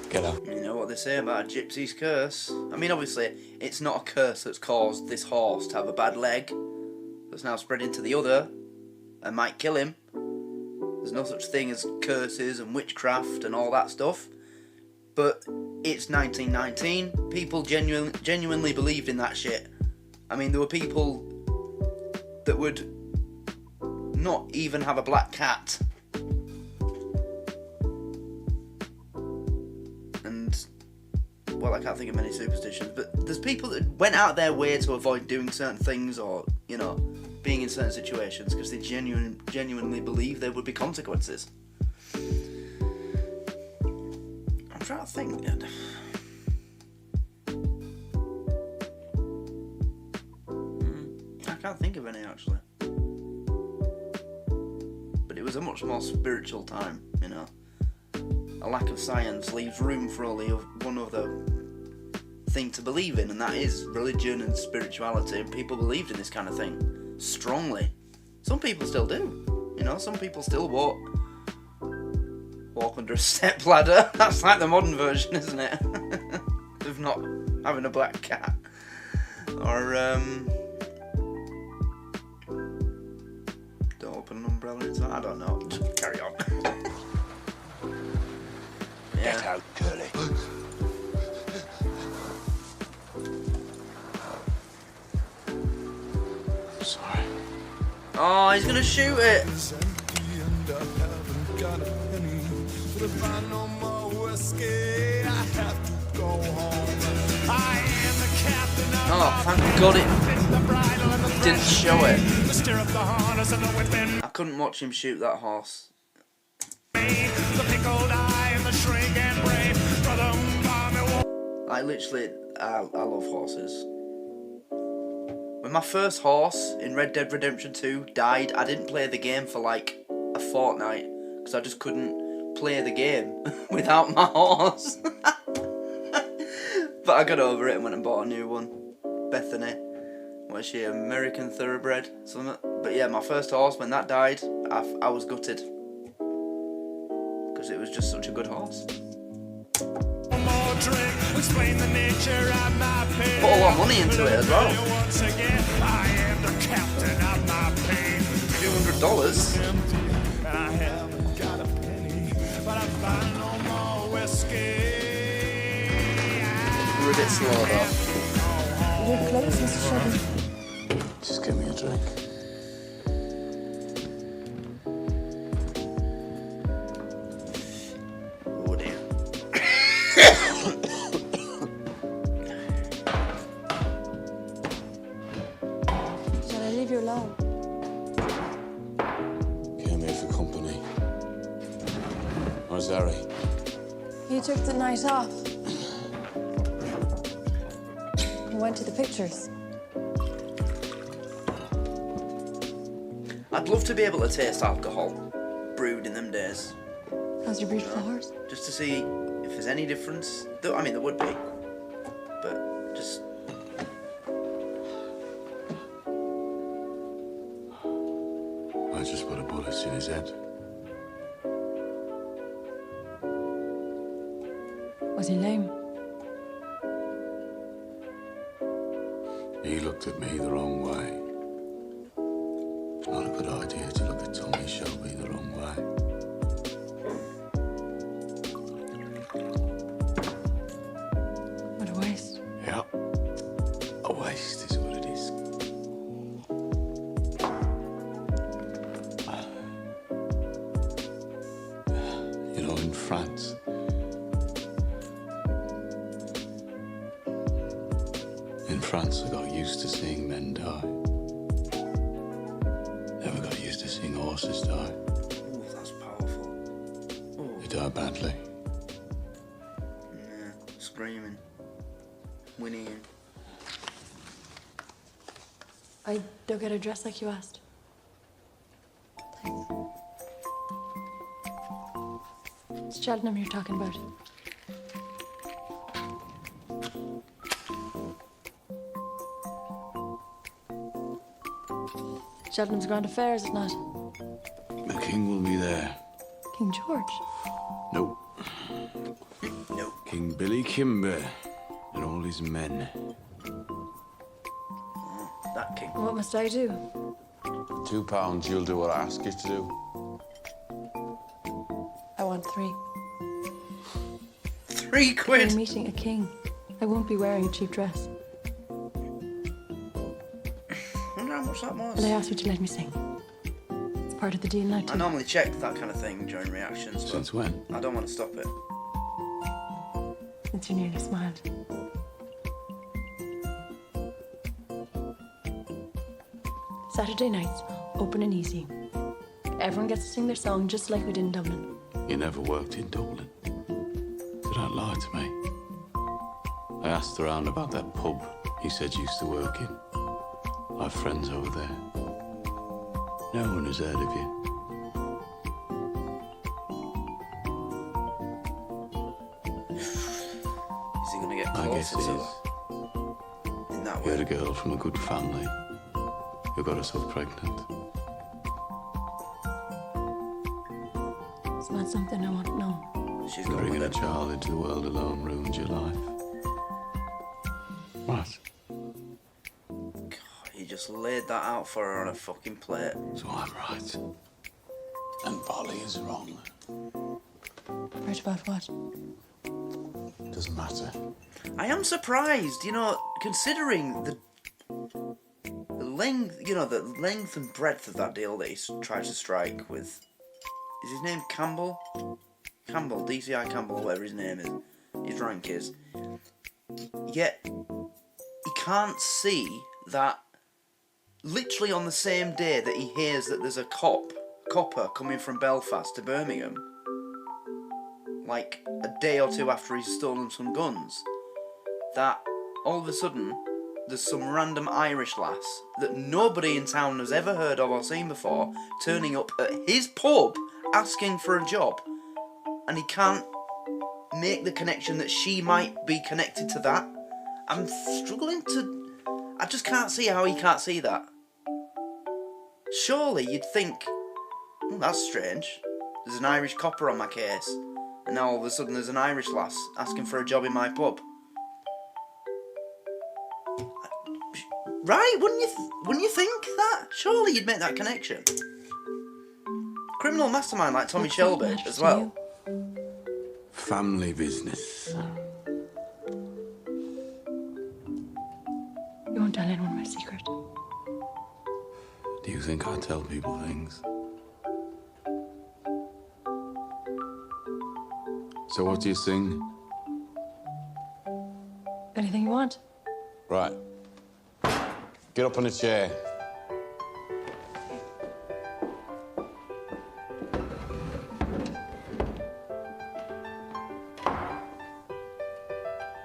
Get out. You know what they say about a gypsy's curse? I mean, obviously, it's not a curse that's caused this horse to have a bad leg that's now spreading to the other and might kill him. There's no such thing as curses and witchcraft and all that stuff. But it's 1919. People genuinely believed in that shit. I mean, there were people that would not even have a black cat. And, well, I can't think of many superstitions, but there's people that went out their way to avoid doing certain things or, you know, being in certain situations because they genuinely believe there would be consequences. I'm trying to think. I can't think of any, actually. But it was a much more spiritual time, you know. A lack of science leaves room for only one other thing to believe in, and that is religion and spirituality. And people believed in this kind of thing strongly. Some people still do, you know. Some people still walk under a step ladder. That's like the modern version, isn't it? Of not having a black cat. Or don't open an umbrella inside. I don't know. Just carry on. Get out, Curly. Sorry. Oh, he's gonna shoot it. Oh, thank God it didn't show it. I couldn't watch him shoot that horse. Like, literally, I love horses. When my first horse in Red Dead Redemption 2 died, I didn't play the game for like a fortnight because I just couldn't play the game without my horse. But I got over it and went and bought a new one. Bethany. What is she, American Thoroughbred? Something. But yeah, my first horse, when that died, I was gutted. Because it was just such a good horse. Put a lot of money into it as well. $200. We're a bit slow though. You're close, Mr. Shelby. Just give me a drink. Oh dear. Shall I leave you alone? Came here for company. Where's Harry? You took the night off. We went to the pictures. I'd love to be able to taste alcohol brewed in them days. How's your brewed flowers? Just to see if there's any difference. I mean, there would be. But just... I just put a bullet in his head. Was he lame? He looked at me the wrong way. It's not a good idea to look at Tommy Shelby the wrong way. What a waste. Yeah. A waste is what it is. You know, in France, I got used to seeing men die. Never got used to seeing horses die. Ooh, that's powerful. Ooh. They die badly. Yeah, screaming. Whinnying. I don't get a dress like you asked. Thanks. It's Cheltenham you're talking about. Cheltenham's Grand Affair, is it not? The king will be there. King George. No. No. King Billy Kimber and all his men. That king. What must I do? £2, you'll do what I ask you to do. I want 3. £3? I'm meeting a king. I won't be wearing a cheap dress. I wonder how much that was. And I asked you to let me sing. It's part of the deal now, too. I normally check that kind of thing during reactions. But Since when? I don't want to stop it. Since you nearly smiled. Saturday nights, open and easy. Everyone gets to sing their song just like we did in Dublin. You never worked in Dublin. So don't lie to me. I asked around about that pub he said you used to work in. I have friends over there. No one has heard of you. Is he going to get I guess closer it to is. her? In that You way. had a girl from a good family who got herself pregnant. It's not something I want to know. She's going Bringing with a it. child into the world alone ruined your life. What? He just laid that out for her on a fucking plate. So I'm right. And Polly is wrong. Right about what? Doesn't matter. I am surprised, you know, considering the length, you know, the length and breadth of that deal that he tried to strike with. Is his name Campbell? Campbell, DCI Campbell, or whatever his name is. His rank is. Yet he can't see that. Literally on the same day that he hears that there's a copper coming from Belfast to Birmingham, like a day or two after he's stolen some guns, that all of a sudden there's some random Irish lass that nobody in town has ever heard of or seen before turning up at his pub asking for a job, and he can't make the connection that she might be connected to that. I'm struggling to... I just can't see how he can't see that. Surely you'd think, oh, that's strange. There's an Irish copper on my case, and now all of a sudden there's an Irish lass asking for a job in my pub. Right? Wouldn't you think that? Surely you'd make that connection. Criminal mastermind like Tommy Shelby as well. Family business. You won't tell anyone my secret. Do you think I tell people things? So what do you sing? Anything you want. Right. Get up on a chair.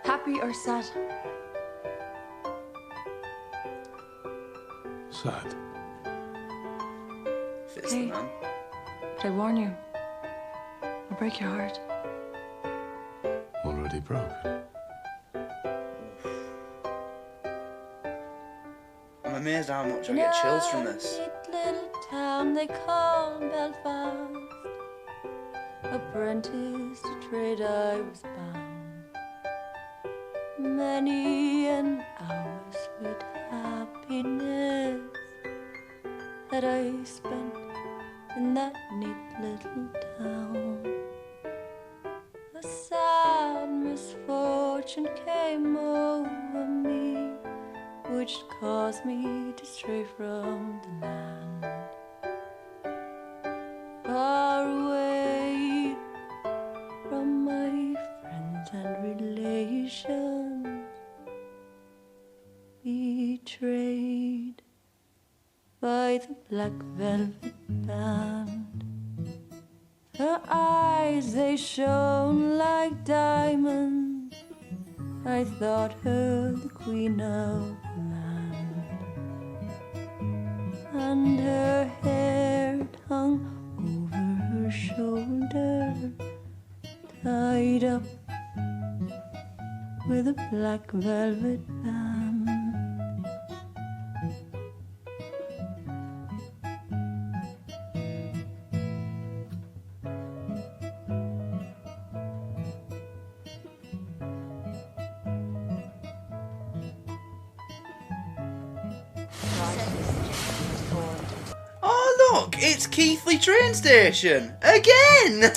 Happy or sad? Sad. Fits the man. But I warn you, I'll break your heart. Already broken. I'm amazed how much I get chills from this. Little town they call Belfast. Apprentice to trade I was bound. Many an hour sweet happiness that I spent in that neat little town. A sad misfortune came over me, which caused me to stray from the land. Far away from my friends and relations, betrayed by the black velvet band. Her eyes, they shone like diamonds. I thought her the queen of the land. And her hair hung over her shoulder, tied up with a black velvet band. Look, it's Keighley train station again.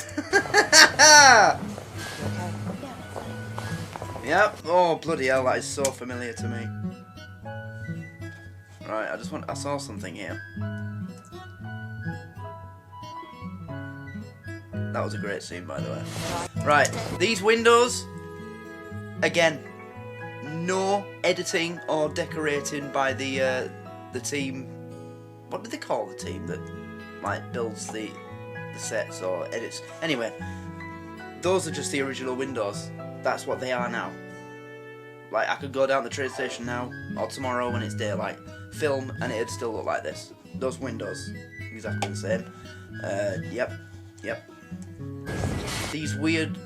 Yep. Oh bloody hell, that is so familiar to me. Right, I saw something here. That was a great scene, by the way. Right, these windows, again, no editing or decorating by the team. What do they call the team that like builds the sets or edits? Anyway, those are just the original windows. That's what they are now. Like, I could go down the train station now, or tomorrow when it's daylight, film, and it'd still look like this. Those windows, exactly the same. Yep. These weird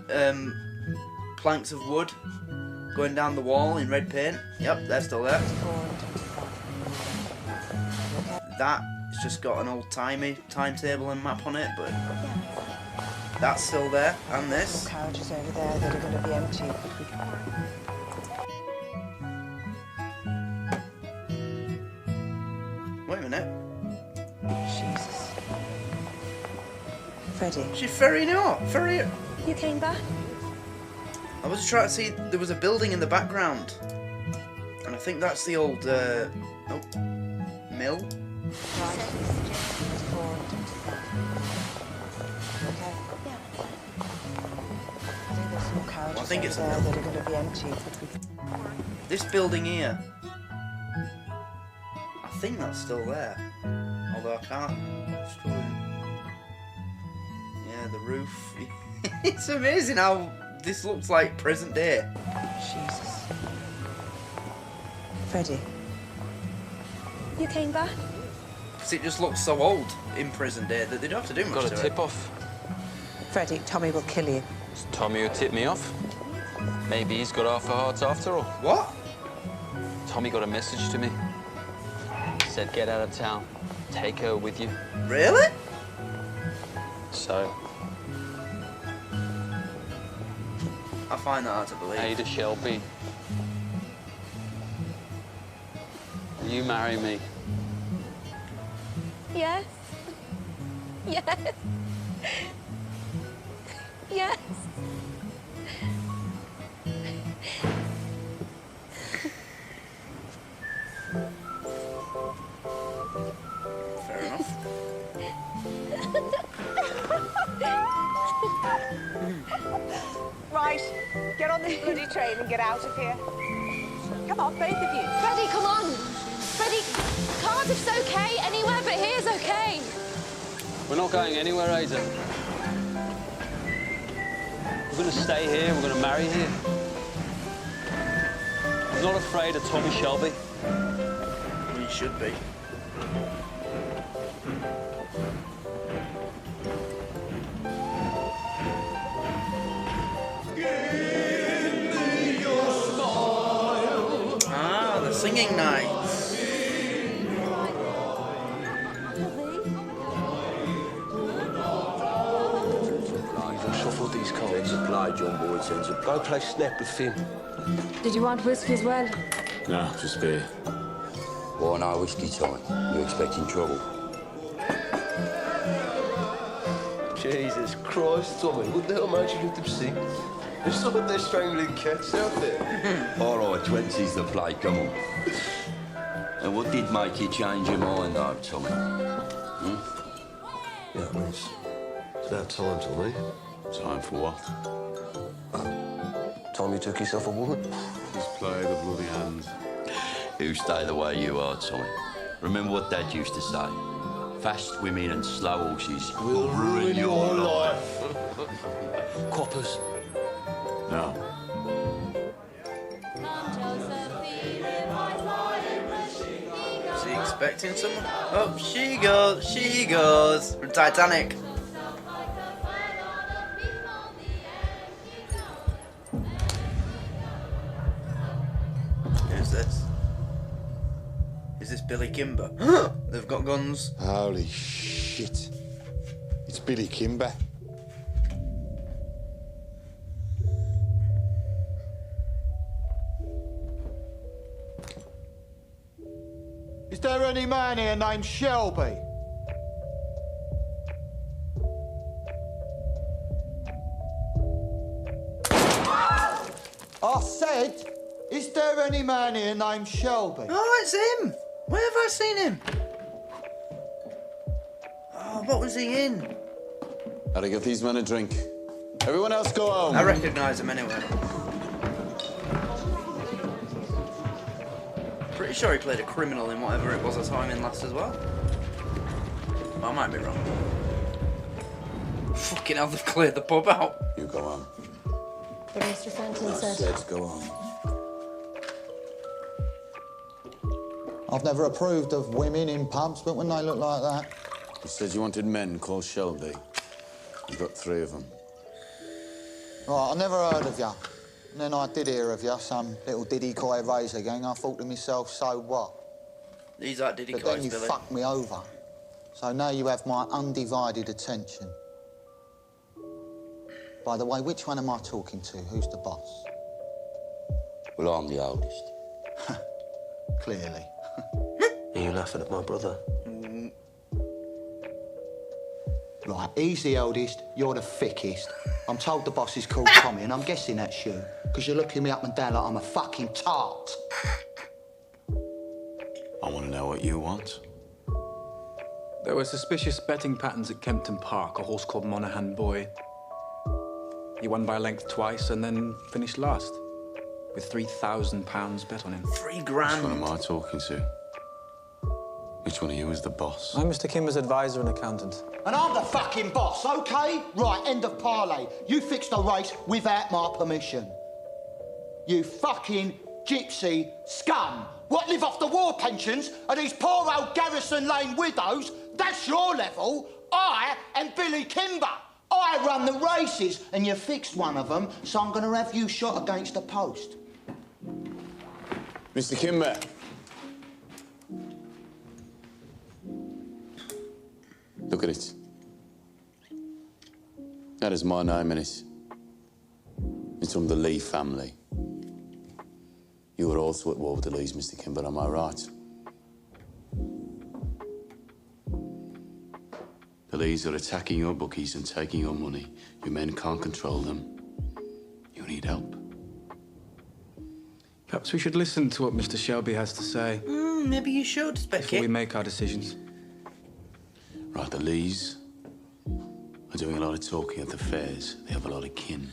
planks of wood going down the wall in red paint. Yep, they're still there. That it's just got an old-timey timetable and map on it, but that's still there. And this. Carriages over there that are going to be empty. Wait a minute. Jesus. Freddie. She's ferrying up. You came back? I was trying to see, there was a building in the background. And I think that's the old, mill. I think it's a there mill. that are going to be empty. This building here. I think that's still there. Although I can't. Yeah, the roof. It's amazing how this looks like present day. Jesus. Freddie. You came back? Because it just looks so old in present day that they don't have to do much Got to a it. tip off. Freddie, Tommy will kill you. It's Tommy who tipped me off. Maybe he's got half a heart after all. What? Tommy got a message to me. Said get out of town. Take her with you. Really? So, I find that hard to believe. Ada Shelby. Will you marry me? Yes. Yes. Yes. Fair enough. Right, get on this bloody train and get out of here. Come on, both of you. Freddie, come on! Freddie, Cardiff's okay. Anywhere but here's okay. We're not going anywhere, Ada. We're going to stay here. We're going to marry here. I'm not afraid of Tommy Shelby. We should be. Ah, the singing nights. Shuffle these cards. Apply, John Boyd sends it. Go play snap with Finn. Did you want whiskey as well? No, just beer. Well, no, whiskey time. You're expecting trouble. Jesus Christ, Tommy, what the hell made you let them sing? It's like they're strangling cats out there. All right, 20's the play, come on. And what did make you change your mind, though, Tommy? Yeah, I mean, it's about time, Tommy. Time for what? Tommy took himself a woman. Just play the bloody hand. You stay the way you are, Tommy. Remember what Dad used to say? Fast women and slow horses will ruin your life. Coppers. No. Is he expecting someone? Oh, she goes. From Titanic. Who's this? Is this Billy Kimber? They've got guns. Holy shit. It's Billy Kimber. Is there any man here named Shelby? said, is there any man here named Shelby? Oh, it's him! Where have I seen him? Oh, what was he in? Gotta give these men a drink. Everyone else go home. I recognise him anyway. Pretty sure he played a criminal in whatever it was I saw him in last as well. I might be wrong. Fucking hell, they've cleared the pub out. You go home. But Mr. Fenton I said... said go home. I've never approved of women in pubs, but when they look like that... You said you wanted men called Shelby. You've got 3 of them. Right, I never heard of you. And then I did hear of you, some little Diddy Coy razor gang. I thought to myself, so what? These aren't Diddy But Coys, then you Billy. fucked me over. So now you have my undivided attention. By the way, which one am I talking to? Who's the boss? Well, I'm the oldest. Clearly. Are you laughing at my brother? Right, he's the oldest, you're the thickest. I'm told the boss is called Tommy, and I'm guessing that's you, because you're looking me up and down like I'm a fucking tart. I want to know what you want. There were suspicious betting patterns at Kempton Park, a horse called Monaghan Boy. He won by a length twice and then finished last, with £3,000 bet on him. 3 grand. Which one am I talking to? Which one of you is the boss? I'm Mr. Kimber's advisor and accountant. And I'm the fucking boss, OK? Right, end of parley. You fixed the race without my permission. You fucking gypsy scum. What, live off the war pensions of these poor old Garrison Lane widows? That's your level. I am Billy Kimber. I run the races, and you fixed one of them, so I'm going to have you shot against the post. Mr. Kimber. Look at it. That is my name in it. It's from the Lee family. You were also at war with the Lees, Mr. Kimber, am I right? The Lees are attacking your bookies and taking your money. Your men can't control them. You need help. Perhaps we should listen to what Mr. Shelby has to say. Maybe you should, before Specky. we make our decisions. Right, the Lees are doing a lot of talking at the fairs. They have a lot of kin.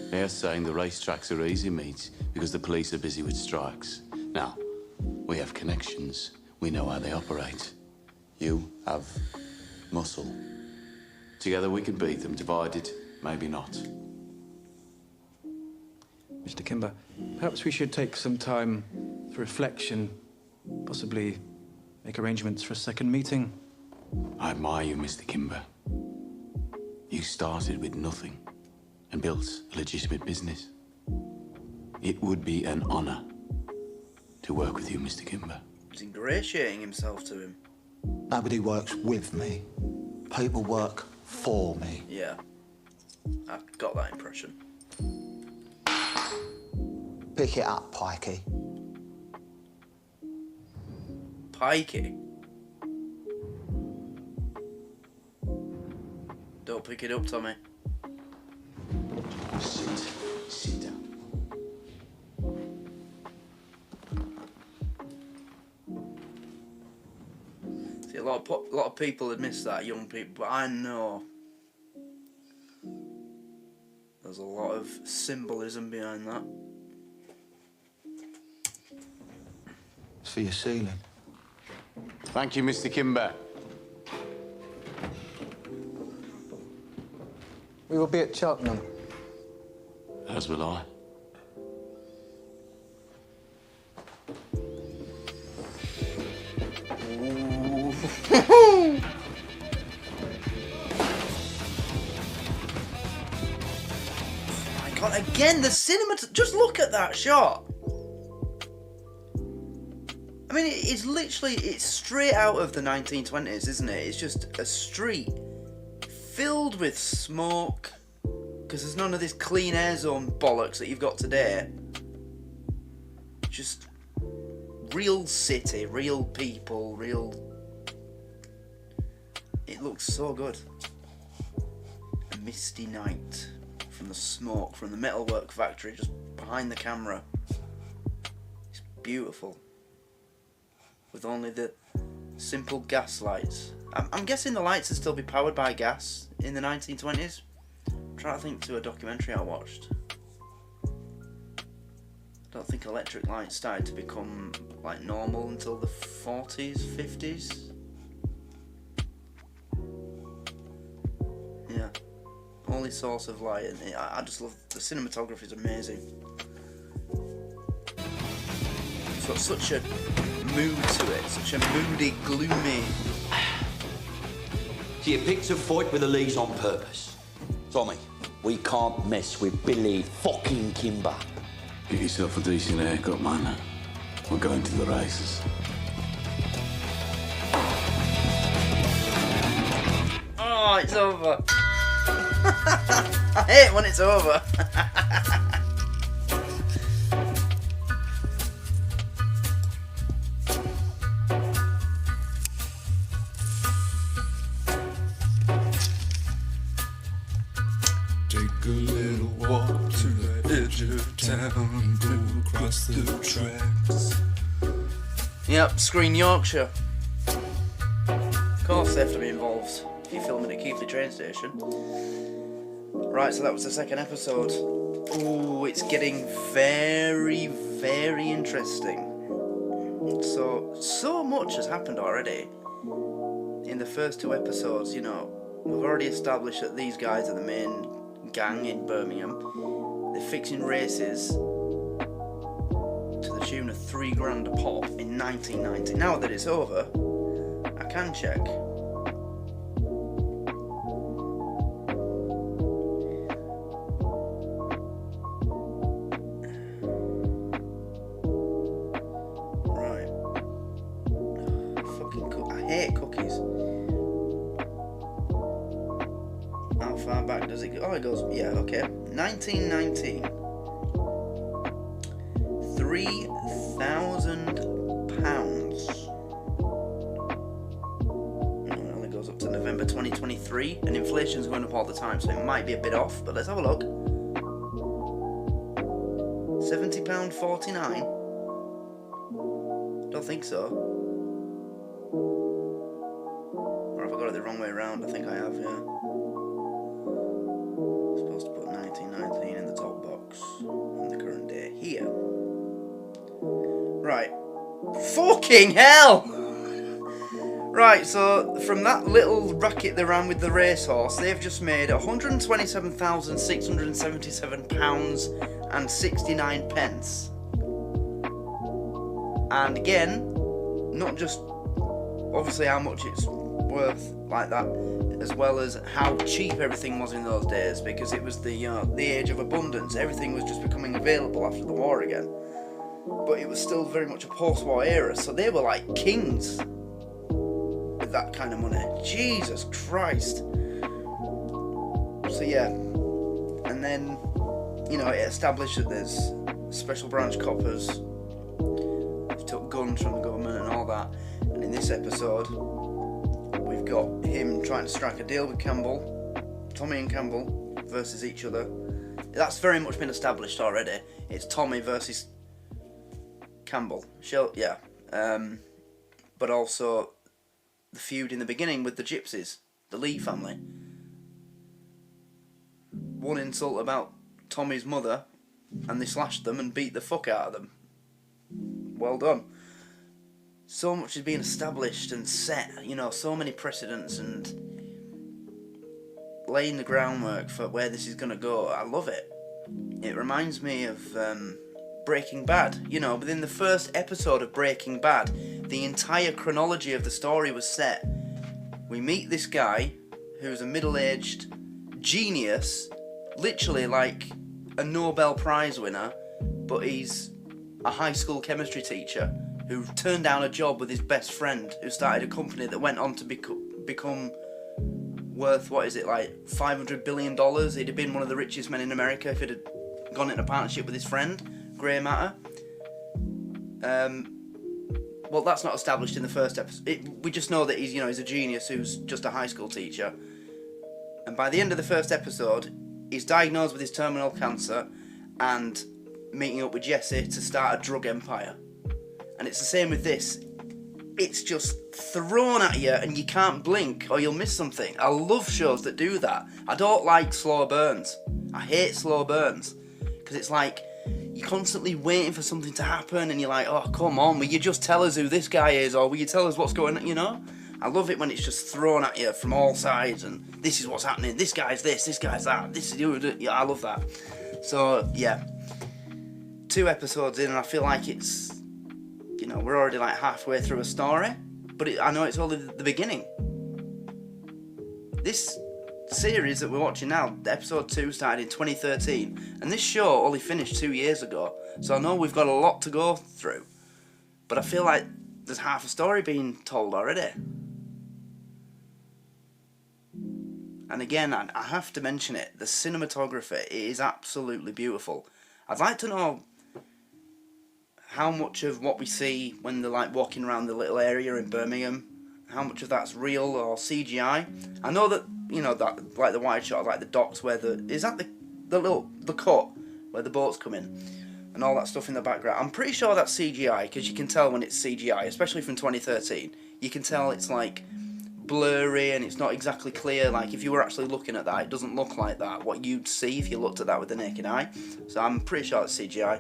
They are saying the racetracks are easy meat because the police are busy with strikes. Now, we have connections. We know how they operate. You have muscle. Together we can beat them. Divided, maybe not. Mr. Kimber, perhaps we should take some time for reflection, possibly make arrangements for a second meeting. I admire you, Mr. Kimber. You started with nothing and built a legitimate business. It would be an honor to work with you, Mr. Kimber. He's ingratiating himself to him. Nobody works with me. People work for me. Yeah. I got that impression. Pick it up, Pikey. Pikey? Don't pick it up, Tommy. Sit down. See, a lot of people would miss that, young people, but I know there's a lot of symbolism behind that. It's for your ceiling. Thank you, Mr. Kimber. We will be at Cheltenham. As will I. My God, again, the cinema. Just look at that shot. I mean, it's straight out of the 1920s, isn't it? It's just a street filled with smoke, because there's none of this clean air zone bollocks that you've got today. Just real city, real people, real... It looks so good. A misty night from the smoke from the metalwork factory just behind the camera. It's beautiful. With only the simple gas lights. I'm guessing the lights would still be powered by gas in the 1920s. I'm trying to think to a documentary I watched. I don't think electric lights started to become like normal until the 40s, 50s. Yeah. Only source of light, and I just love the cinematography. Is amazing. It's got such a mood to it, such a moody, gloomy. So you picked a fight with the Lees on purpose. Tommy, we can't mess with Billy fucking Kimber. Get yourself a decent haircut, man. We're going to the races. Oh, it's over. I hate when it's over. Take a little walk to the edge of town, go across the tracks. Yep, Screen Yorkshire. Of course they have to be involved if you're filming at Keighley train station. Right, so that was the second episode. Ooh, it's getting very, very interesting. So much has happened already. In the first two episodes, you know, we've already established that these guys are the main gang in Birmingham. They're fixing races to the tune of $3,000 a pop in 1990. Now that it's over, I can check. Right. I hate cookies. How far back does it go? Oh, it goes, yeah, okay. 1919. £3,000. It only goes up to November 2023, and inflation's going up all the time, so it might be a bit off, but let's have a look. £70.49? Don't think so. Or have I got it the wrong way around? I think I have, yeah. Supposed to put 1919 in the top box on the current day here. Right. Fucking hell! Right, so from that little racket they ran with the racehorse, they've just made £127,677.69. And again, not just obviously how much it's worth like that, as well as how cheap everything was in those days, because it was the age of abundance. Everything was just becoming available after the war again. But it was still very much a post-war era, so they were like kings with that kind of money. Jesus Christ. So yeah, and then, you know, it established that there's special branch coppers who took guns from the government and all that. And in this episode, we've got him trying to strike a deal with Campbell, Tommy and Campbell versus each other. That's very much been established already. It's Tommy versus Campbell. Yeah. But also the feud in the beginning with the gypsies, the Lee family. One insult about Tommy's mother, and they slashed them and beat the fuck out of them. Well done. So much is being established and set, you know, so many precedents and laying the groundwork for where this is going to go. I love it. It reminds me of Breaking Bad. You know, within the first episode of Breaking Bad, the entire chronology of the story was set. We meet this guy who's a middle-aged genius, literally like a Nobel Prize winner, but he's a high school chemistry teacher who turned down a job with his best friend, who started a company that went on to become worth, what is it, like $500 billion? He'd have been one of the richest men in America if he'd have gone into partnership with his friend, Grey Matter. Well, that's not established in the first episode. We just know that he's a genius who's just a high school teacher. And by the end of the first episode, he's diagnosed with his terminal cancer, and meeting up with Jesse to start a drug empire. And it's the same with this. It's just thrown at you and you can't blink or you'll miss something. I love shows that do that. I don't like slow burns. I hate slow burns. Because it's like, you're constantly waiting for something to happen and you're like, oh, come on, will you just tell us who this guy is, or will you tell us what's going on, you know? I love it when it's just thrown at you from all sides and this is what's happening, this guy's this guy's that, this is you. Yeah, I love that. So, yeah. 2 episodes in and I feel like it's, you know, we're already like halfway through a story, but I know it's only the beginning. This series that we're watching now, episode 2 started in 2013, and this show only finished 2 years ago, so I know we've got a lot to go through, but I feel like there's half a story being told already. And again, I have to mention it, the cinematography is absolutely beautiful. I'd like to know how much of what we see when they're like walking around the little area in Birmingham, how much of that's real or CGI. I know that, you know, that like the wide shot, like the docks where is that the cut where the boats come in and all that stuff in the background. I'm pretty sure that's CGI because you can tell when it's CGI, especially from 2013. You can tell it's like blurry and it's not exactly clear. Like if you were actually looking at that, it doesn't look like that, what you'd see if you looked at that with the naked eye. So I'm pretty sure it's CGI.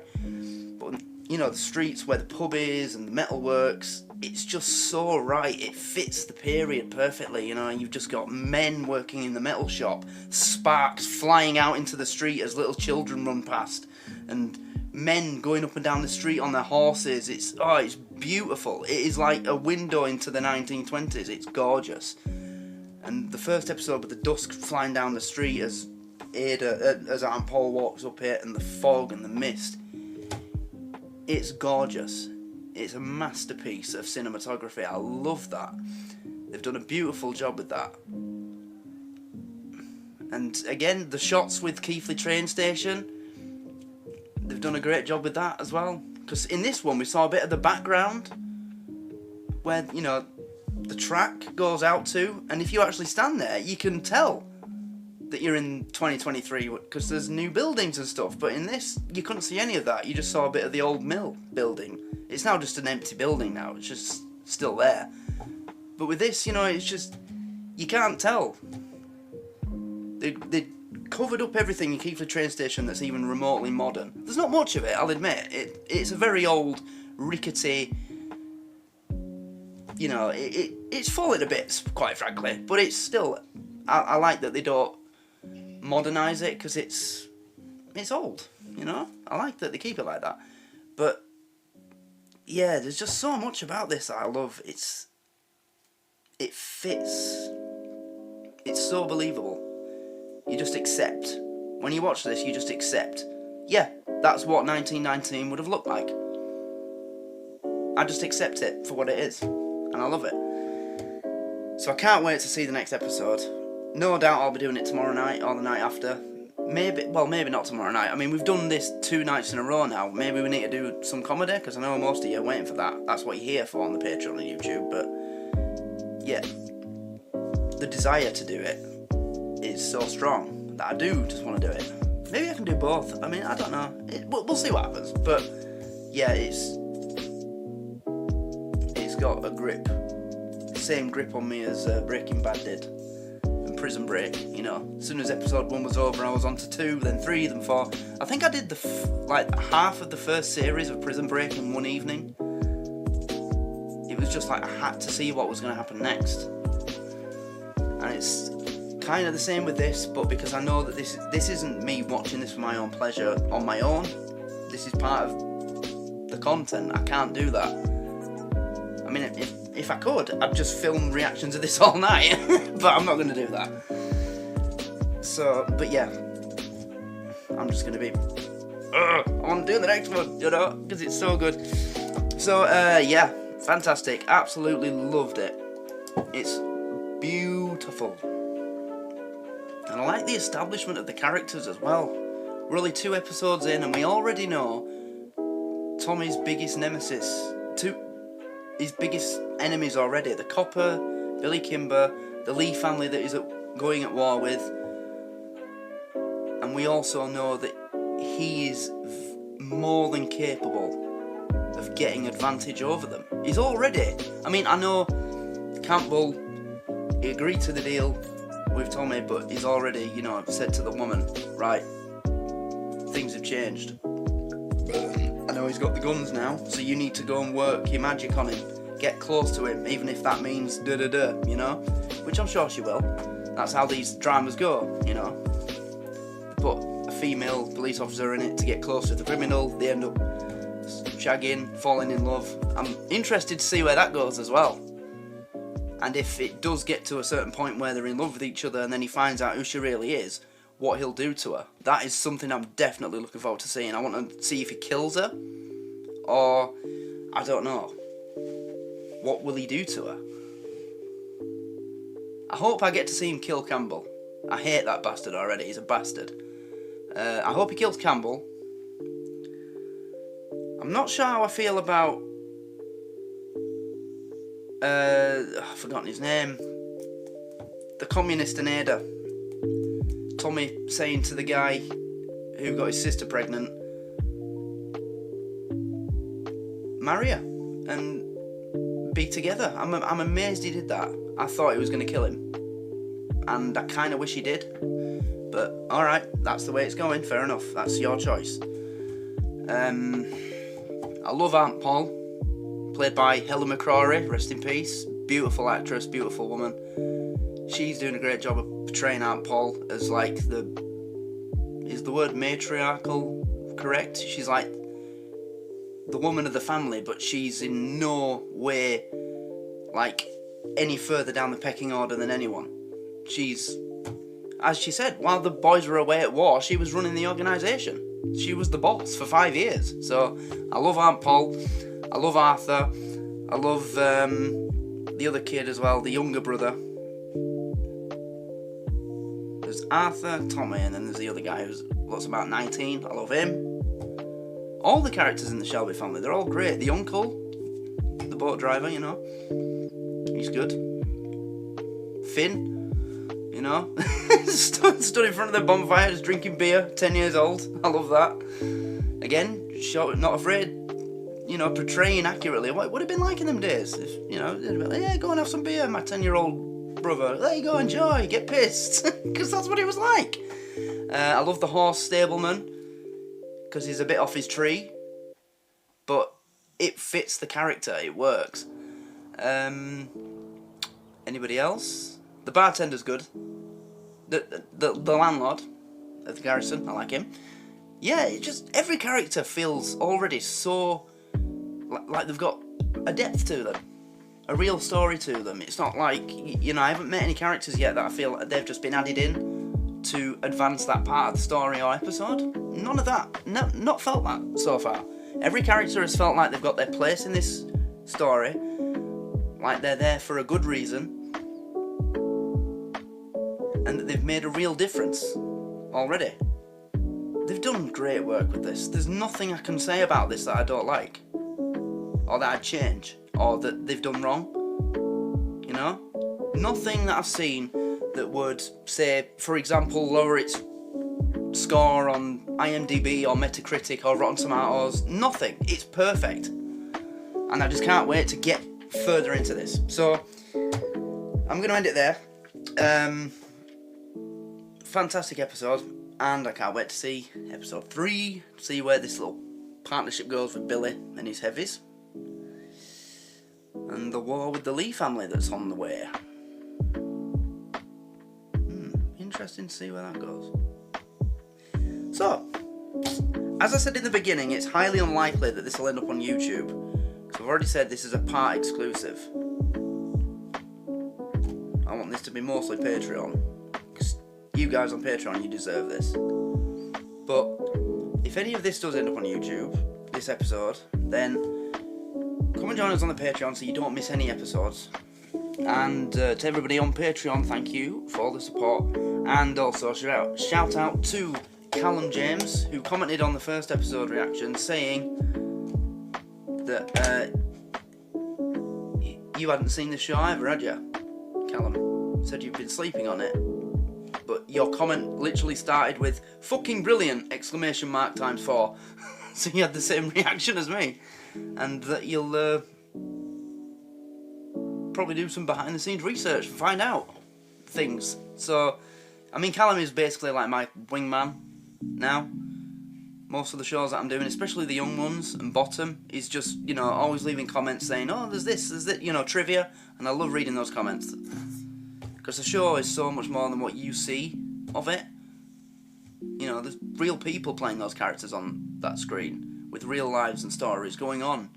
But you know, the streets where the pub is and the metalworks, it's just so right. It fits the period perfectly, you know, and you've just got men working in the metal shop, sparks flying out into the street as little children run past, and men going up and down the street on their horses. It's beautiful. It is like a window into the 1920s. It's gorgeous. And the first episode with the dusk flying down the street as Aunt Paul walks up it, and the fog and the mist. It's gorgeous. It's a masterpiece of cinematography. I love that. They've done a beautiful job with that. And again, the shots with Keighley train station, they've done a great job with that as well. Because in this one, we saw a bit of the background where, you know, the track goes out to, and if you actually stand there, you can tell that you're in 2023 because there's new buildings and stuff. But in this, you couldn't see any of that. You just saw a bit of the old mill building. It's now just an empty building now. It's just still there. But with this, you know, it's just, you can't tell. They covered up everything in Keighley train station that's even remotely modern. There's not much of it, I'll admit. It's a very old, rickety, you know, it's falling to bits, quite frankly. But it's still, I like that they don't modernise it because it's old, you know. I like that they keep it like that. But yeah, there's just so much about this that I love. It fits. It's so believable. You just accept. When you watch this, you just accept. Yeah, that's what 1919 would have looked like. I just accept it for what it is, and I love it. So I can't wait to see the next episode. No doubt I'll be doing it tomorrow night or the night after. Maybe not tomorrow night. I mean, we've done this 2 nights in a row now. Maybe we need to do some comedy, because I know most of you are waiting for that. That's what you're here for on the Patreon and YouTube. But yeah, the desire to do it is so strong that I do just want to do it. Maybe I can do both. I mean, I don't know. We'll see what happens. But yeah, it's got a grip. Same grip on me as Breaking Bad did. Prison Break, you know. As soon as episode 1 was over, I was on to 2, then 3, then 4. I think I did like half of the first series of Prison Break in one evening. It was just like I had to see what was going to happen next. And it's kind of the same with this, but because I know that this isn't me watching this for my own pleasure on my own. This is part of the content. I can't do that. I mean, if I could, I'd just film reactions of this all night, but I'm not going to do that. So, but yeah, I'm just going to be, I want to do the next one, you know, because it's so good. So, yeah, fantastic, absolutely loved it. It's beautiful. And I like the establishment of the characters as well. We're only 2 episodes in and we already know Tommy's biggest nemesis, his biggest enemies already. The copper, Billy Kimber, the Lee family that he's going at war with. And we also know that he is more than capable of getting advantage over them. He's already, I mean, I know Campbell, he agreed to the deal with Tommy, but he's already, you know, said to the woman, right, things have changed. I know he's got the guns now, so you need to go and work your magic on him. Get close to him, even if that means da-da-da, you know? Which I'm sure she will. That's how these dramas go, you know? Put a female police officer in it to get close to the criminal, they end up shagging, falling in love. I'm interested to see where that goes as well. And if it does get to a certain point where they're in love with each other and then he finds out who she really is, what he'll do to her. That is something I'm definitely looking forward to seeing. I want to see if he kills her, or I don't know. What will he do to her? I hope I get to see him kill Campbell. I hate that bastard already, he's a bastard. I hope he kills Campbell. I'm not sure how I feel about... I've forgotten his name. The communist in Ada. Tommy saying to the guy who got his sister pregnant, marry her and be together. I'm amazed he did that. I thought he was going to kill him, and I kind of wish he did, but alright, that's the way it's going, fair enough, that's your choice. I love Aunt Paul, played by Helen McCrory, rest in peace. Beautiful actress, beautiful woman. She's doing a great job of portraying Aunt Paul as like is the word matriarchal correct? She's like the woman of the family, but she's in no way like any further down the pecking order than anyone. She's, as she said, while the boys were away at war, she was running the organisation. She was the boss for 5 years. So I love Aunt Paul, I love Arthur, I love the other kid as well, the younger brother. There's Arthur, Tommy, and then there's the other guy who looks about 19. I love him. All the characters in the Shelby family, they're all great. The uncle, the boat driver, you know, he's good. Finn, you know, stood in front of the bonfire just drinking beer, 10 years old. I love that. Again, not afraid, you know, portraying accurately what it would have been like in them days. If, you know, they'd be like, yeah, go and have some beer, my 10-year-old brother. There you go, enjoy, get pissed. Because that's what it was like. I love the horse stableman, because he's a bit off his tree, but it fits the character, it works. Anybody else? The bartender's good. The landlord of the garrison, I like him. Yeah, it just, every character feels already so like they've got a depth to them, a real story to them. It's not like, you know, I haven't met any characters yet that I feel like they've just been added in to advance that part of the story or episode. None of that. No, not felt that so far. Every character has felt like they've got their place in this story, like they're there for a good reason, and that they've made a real difference already. They've done great work with this. There's nothing I can say about this that I don't like, or that I'd change, or that they've done wrong. You know? Nothing that I've seen that would say, for example, lower its score on IMDb or Metacritic or Rotten Tomatoes. Nothing. It's perfect. And I just can't wait to get further into this. So, I'm going to end it there. Fantastic episode. And I can't wait to see episode 3, see where this little partnership goes with Billy and his heavies. And the war with the Lee family that's on the way. Interesting to see where that goes. So, as I said in the beginning, it's highly unlikely that this will end up on YouTube, because I've already said this is a part exclusive. I want this to be mostly Patreon, because you guys on Patreon, you deserve this. But if any of this does end up on YouTube, this episode, then come and join us on the Patreon so you don't miss any episodes. And to everybody on Patreon, thank you for all the support. And also shout out to Callum James, who commented on the first episode reaction saying that you hadn't seen the show either, had you? Callum said you've been sleeping on it. But your comment literally started with "fucking brilliant!" !4. so you had the same reaction as me, and that you'll probably do some behind the scenes research and find out things. So, I mean, Callum is basically like my wingman now. Most of the shows that I'm doing, especially the young ones and Bottom, is just, you know, always leaving comments saying, oh, there's this, you know, trivia, and I love reading those comments. Because the show is so much more than what you see of it. You know, there's real people playing those characters on that screen, with real lives and stories going on.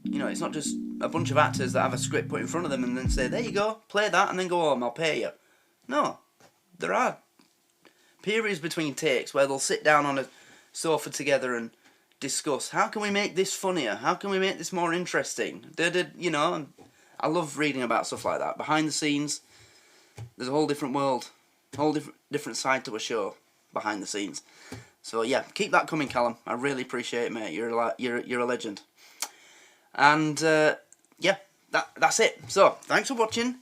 You know, it's not just a bunch of actors that have a script put in front of them and then say, there you go, play that and then go home, I'll pay you. No, there are periods between takes where they'll sit down on a sofa together and discuss, how can we make this funnier? How can we make this more interesting? You know, I love reading about stuff like that. Behind the scenes, there's a whole different world, a whole different side to a show behind the scenes. So yeah, keep that coming, Callum. I really appreciate it, mate. You're a legend. And yeah, that's it. So thanks for watching.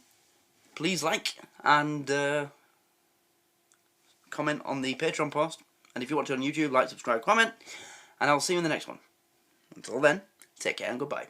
Please like and comment on the Patreon post. And if you watch it on YouTube, like, subscribe, comment. And I'll see you in the next one. Until then, take care and goodbye.